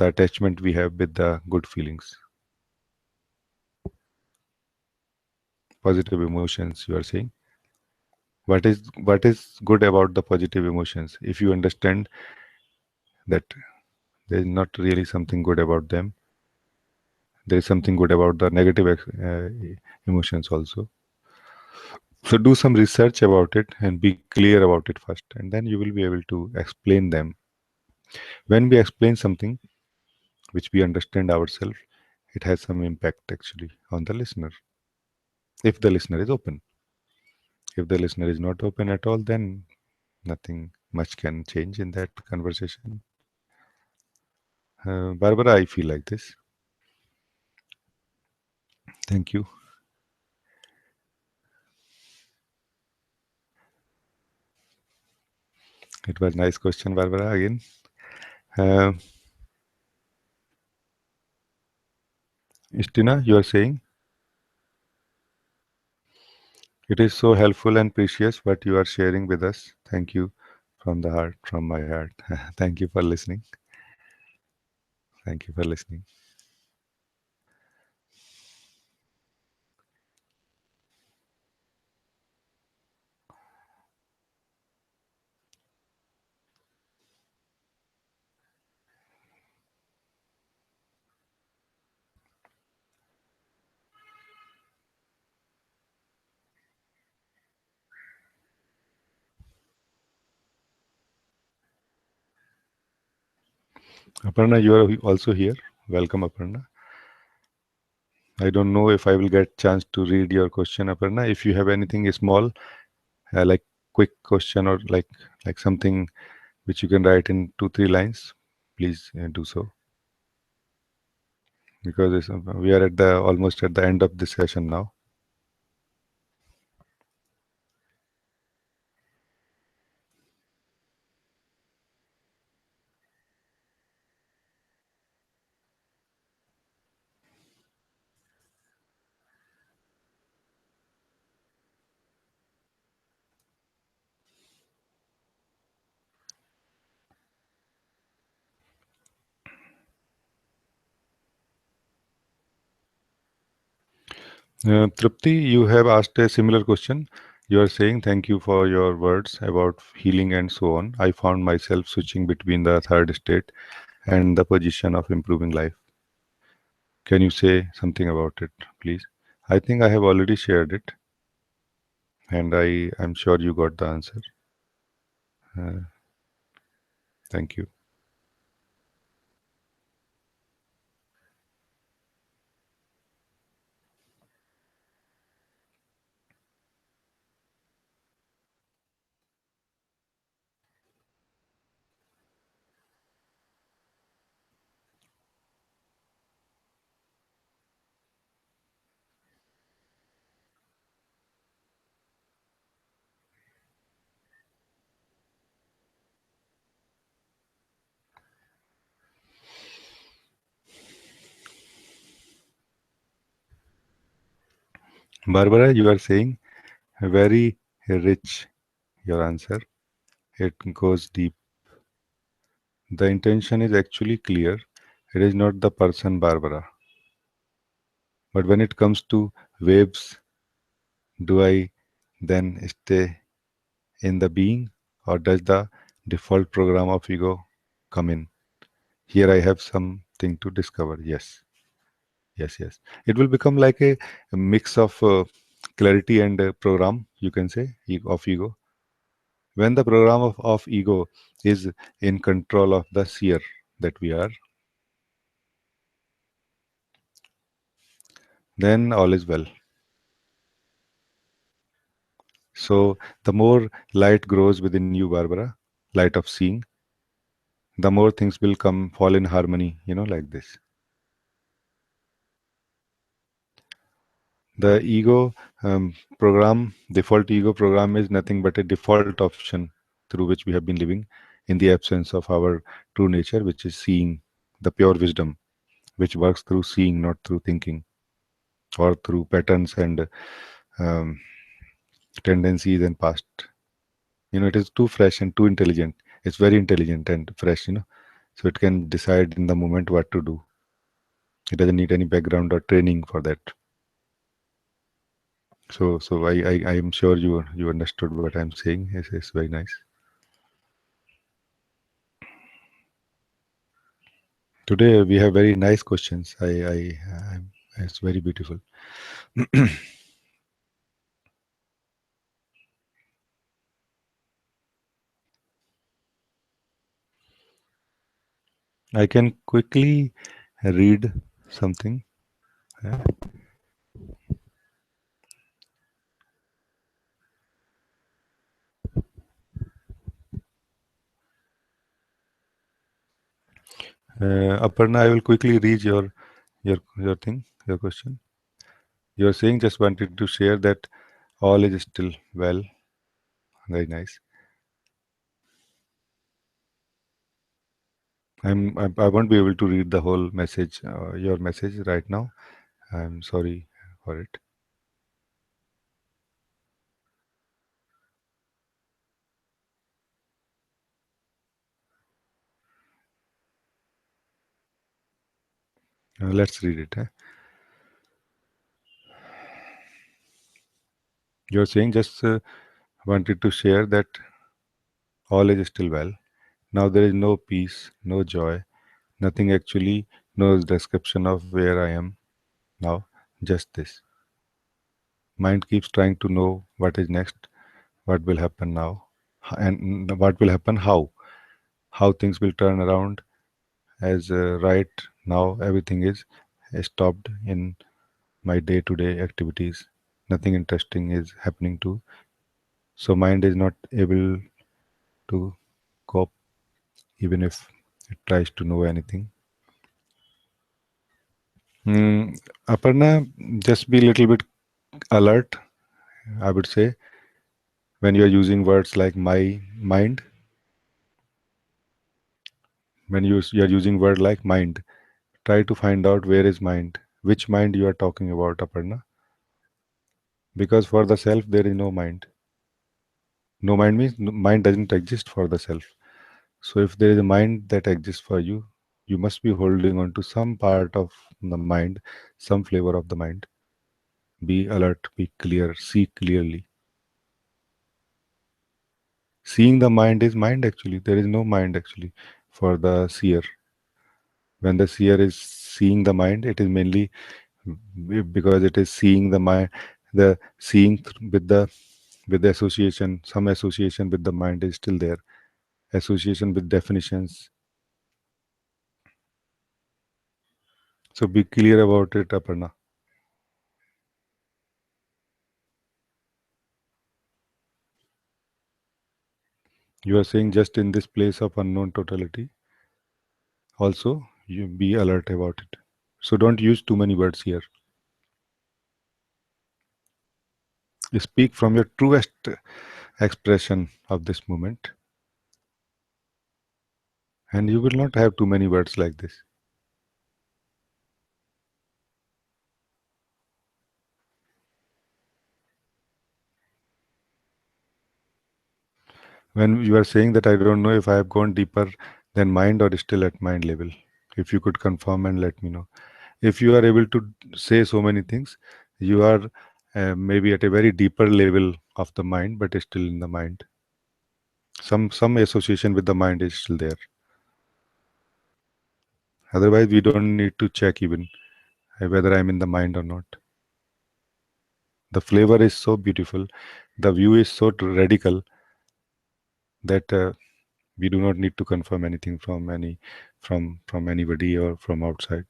attachment we have with the good feelings, positive emotions? You are saying what is good about the positive emotions? If you understand that there is not really something good about them, there is something good about the negative emotions also. So do some research about it and be clear about it first, and then you will be able to explain them. When we explain something which we understand ourselves, it has some impact actually on the listener, if the listener is open. If the listener is not open at all, then nothing much can change in that conversation. Barbara, I feel like this. Thank you. It was nice question, Barbara, again. Uh, Istina, you are saying it is so helpful and precious what you are sharing with us. Thank you from the heart, from my heart. Thank you for listening. Thank you for listening. Aparna, you are also here. Welcome, Aparna. I don't know if I will get chance to read your question, Aparna. If you have anything small, like quick question or like something which you can write in 2 3 lines, please do so. Because we are at the almost at the end of this session now. Trupti, you have asked a similar question. You are saying thank you for your words about healing and so on. I found myself switching between the third state and the position of improving life. Can you say something about it, please? I think I have already shared it, and I'm sure you got the answer. Uh, Thank you. Barbara, you are saying very rich your answer. It goes deep. The intention is actually clear. It is not the person Barbara. But when it comes to waves, do I then stay in the being, or does the default program of ego come in? Here I have something to discover. Yes, yes, yes. It will become like a mix of clarity and program, you can say, of ego. When the program of ego is in control of the seer that we are, then all is well. So the more light grows within you, Barbara, light of seeing, the more things will come fall in harmony, like this. The ego program, default ego program is nothing but a default option through which we have been living in the absence of our true nature, which is seeing, the pure wisdom, which works through seeing, not through thinking or through patterns and um, tendencies and past. It is too fresh and too intelligent. It's very intelligent and fresh, so it can decide in the moment what to do. It doesn't need any background or training for that. So I am sure you understood what I'm saying. It's very nice. Today we have very nice questions. It's very beautiful. I can quickly read something. Aparna, I will quickly read your thing, your question. You're saying just wanted to share that all is still well. Very nice. I won't be able to read the whole message, your message right now. I'm sorry for it. Let's read it. You're saying just wanted to share that all is still well. Now there is no peace, no joy, nothing actually, no description of where I am now, just this. Mind keeps trying to know what is next, what will happen now, and what will happen how things will turn around. As right now, everything is stopped in my day-to-day activities. Nothing interesting is happening too. So mind is not able to cope, even if it tries to know anything. Aparna, just be a little bit alert, I would say, when you are using words like my mind. When you are using word like mind, try to find out where is mind, which mind you are talking about, Aparna. Because for the self, there is no mind. No mind means mind doesn't exist for the self. So if there is a mind that exists for you, you must be holding on to some part of the mind, some flavor of the mind. Be alert, be clear, see clearly. Seeing the mind is mind actually. There is no mind actually for the seer. When the seer is seeing the mind, it is mainly because it is seeing the mind, the seeing with the association, some association with the mind is still there. Association with definitions. So be clear about it, Aparna. You are saying just in this place of unknown totality. Also, you be alert about it. So don't use too many words here. Speak from your truest expression of this moment, and you will not have too many words like this. When you are saying that I don't know if I have gone deeper than mind or still at mind level, if you could confirm and let me know. If you are able to say so many things, you are maybe at a very deeper level of the mind, but still in the mind. Some association with the mind is still there. Otherwise, we don't need to check even whether I'm in the mind or not. The flavor is so beautiful, the view is so radical that we do not need to confirm anything from anybody or from outside.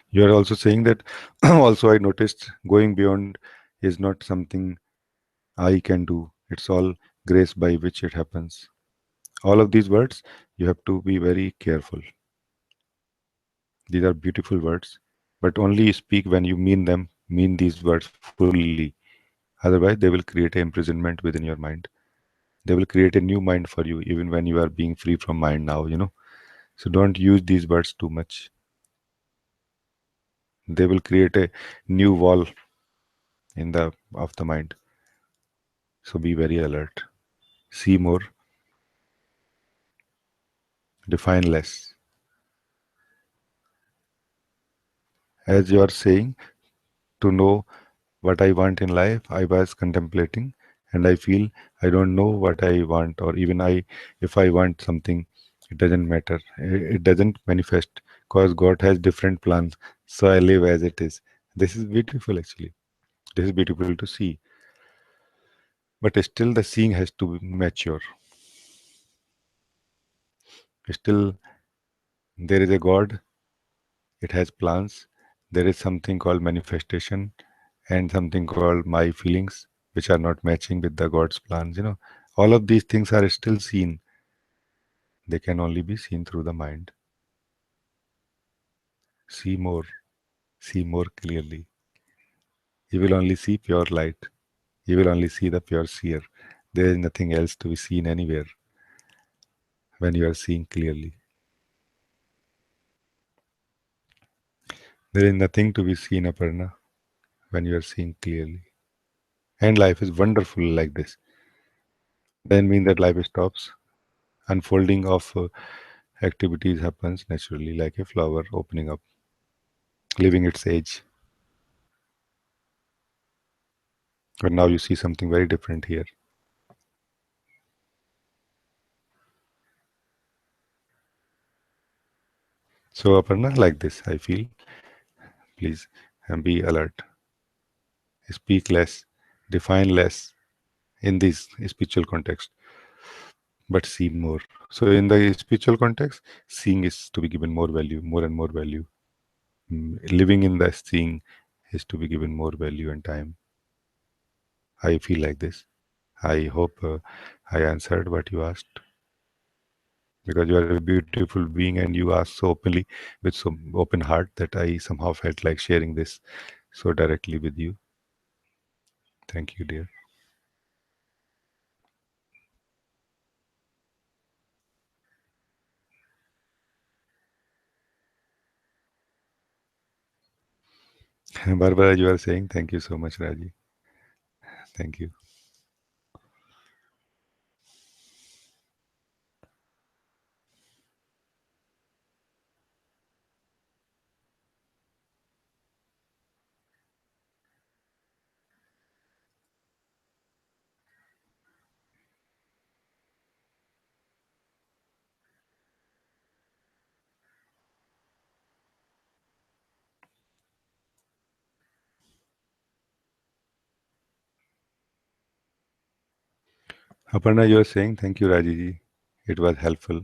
You are also saying that also I noticed going beyond is not something I can do. It's all grace by which it happens. All of these words, you have to be very careful. These are beautiful words, but only speak when you mean them, mean these words fully. Otherwise, they will create an imprisonment within your mind. They will create a new mind for you, even when you are being free from mind now. So don't use these words too much. They will create a new wall in the of the mind. So be very alert. See more, define less. As you are saying, to know what I want in life, I was contemplating and I feel I don't know what I want, or even if I want something, it doesn't matter. It doesn't manifest because God has different plans. So I live as it is. This is beautiful actually. This is beautiful to see. But still the seeing has to mature. Still there is a God, it has plans. There is something called manifestation and something called my feelings, which are not matching with the God's plans. All of these things are still seen. They can only be seen through the mind. See more, see more clearly. You will only see pure light. You will only see the pure seer. There is nothing else to be seen anywhere when you are seeing clearly. There is nothing to be seen, Aparna, when you are seeing clearly. And life is wonderful like this. Doesn't mean that life stops. Unfolding of activities happens naturally, like a flower opening up, leaving its age. But now you see something very different here. So, Aparna, like this, I feel, please be alert. Speak less, define less in this spiritual context, but see more. So, in the spiritual context, seeing is to be given more value, more and more value. Living in the seeing is to be given more value and time. I feel like this. I hope I answered what you asked, because you are a beautiful being and you ask so openly with so open heart that I somehow felt like sharing this so directly with you. Thank you, dear. Barbara, you are saying thank you so much, Raji. Thank you. Aparna, you are saying thank you, Raji ji. It was helpful.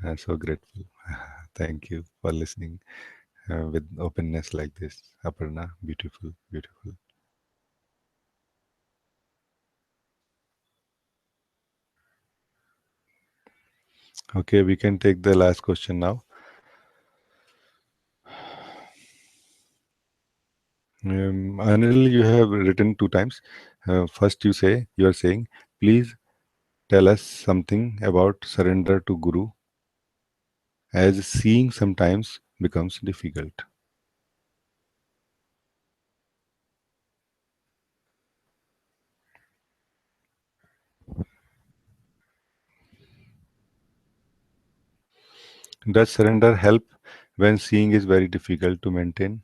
I'm so grateful. Thank you for listening with openness like this. Aparna, beautiful, beautiful. Okay, we can take the last question now. Anil, you have written two times. First, you are saying, please tell us something about surrender to Guru, as seeing sometimes becomes difficult. Does surrender help when seeing is very difficult to maintain?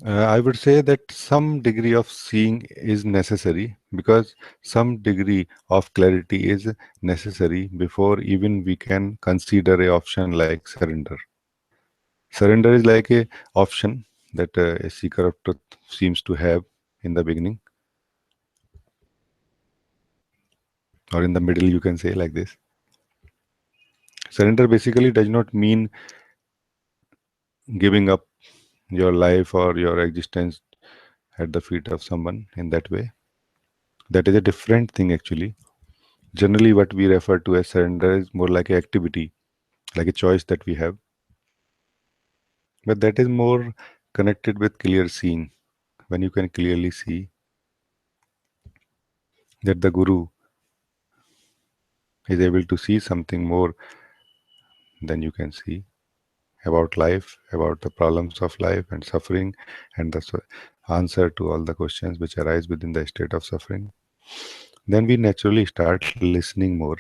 I would say that some degree of seeing is necessary, because some degree of clarity is necessary before even we can consider a option like surrender. Surrender is like a option that a seeker of truth seems to have in the beginning, or in the middle, you can say like this. Surrender basically does not mean giving up your life or your existence at the feet of someone in that way. That is a different thing actually. Generally, what we refer to as surrender is more like an activity, like a choice that we have. But that is more connected with clear seeing, when you can clearly see that the Guru is able to see something more than you can see. about life, about the problems of life and suffering, and the answer to all the questions which arise within the state of suffering, then we naturally start listening more.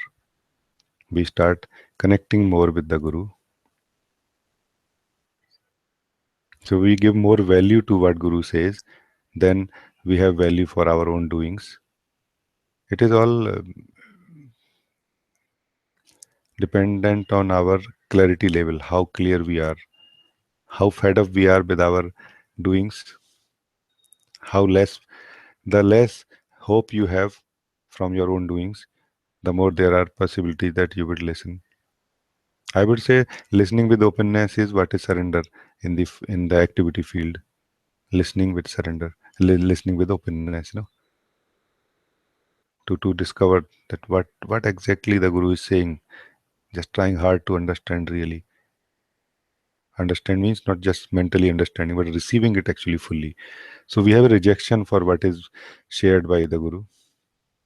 We start connecting more with the Guru. So we give more value to what Guru says than we have value for our own doings. It is all dependent on our clarity level, how clear we are, how fed up we are with our doings, how the less hope you have from your own doings, the more there are possibilities that you would listen. I would say listening with openness is what is surrender in the activity field. Listening with surrender, listening with openness, to discover that what exactly the Guru is saying. Just trying hard to understand really. Understand means not just mentally understanding, but receiving it actually fully. So we have a rejection for what is shared by the Guru,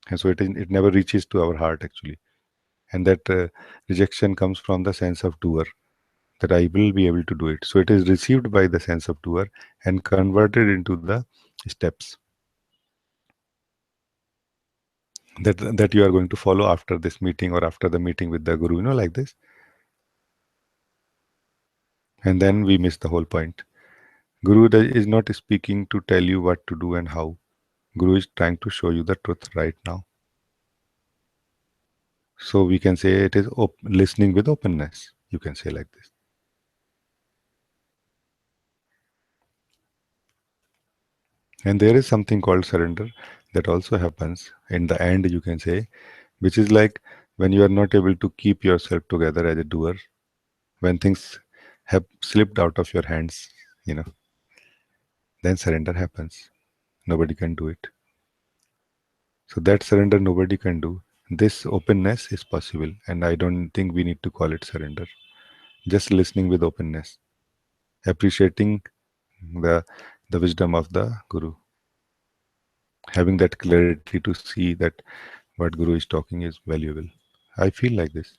and so it never reaches to our heart actually. And that rejection comes from the sense of doer, that I will be able to do it. So it is received by the sense of doer and converted into the steps that you are going to follow after this meeting or after the meeting with the Guru, like this. And then we miss the whole point. Guru is not speaking to tell you what to do and how. Guru is trying to show you the truth right now. So we can say it is listening with openness. You can say like this. And there is something called surrender that also happens in the end, you can say, which is like when you are not able to keep yourself together as a doer, when things have slipped out of your hands, you know, then surrender happens. Nobody can do it. So that surrender nobody can do. This openness is possible, and I don't think we need to call it surrender. Just listening with openness, appreciating the the wisdom of the Guru, having that clarity to see that what Guru is talking is valuable. I feel like this.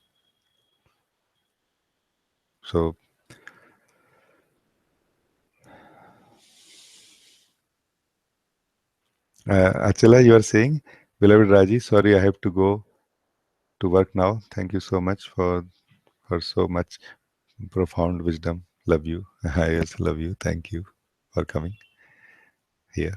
So, Achala, you are saying, beloved Raji, sorry, I have to go to work now. Thank you so much for so much profound wisdom. Love you. I also love you. Thank you for coming here.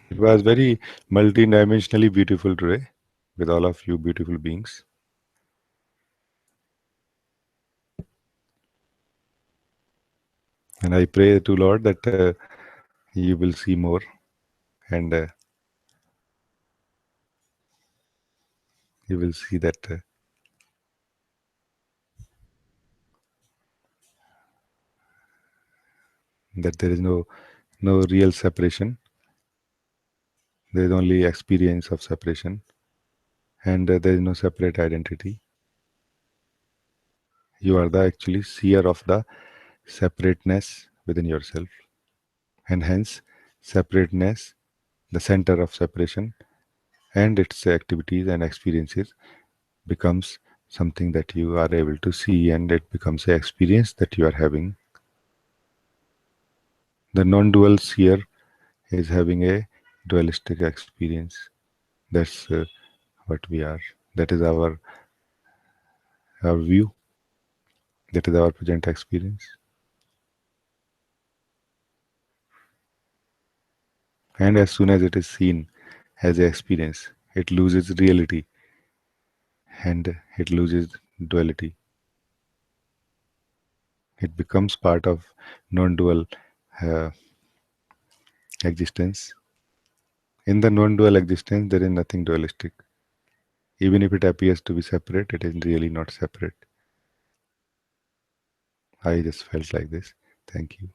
It was very multi-dimensionally beautiful today with all of you beautiful beings. And I pray to Lord that you will see more and you will see that there is no real separation. There is only experience of separation, and there is no separate identity. You are the actually seer of the separateness within yourself, and hence separateness, the center of separation, and its activities and experiences becomes something that you are able to see, and it becomes an experience that you are having. The non-dual seer is having a dualistic experience. That's what we are. That is our view. That is our present experience. And as soon as it is seen as an experience, it loses reality and it loses duality. It becomes part of non-dual uh, existence. In the non-dual existence, there is nothing dualistic. Even if it appears to be separate, it is really not separate. I just felt like this. Thank you.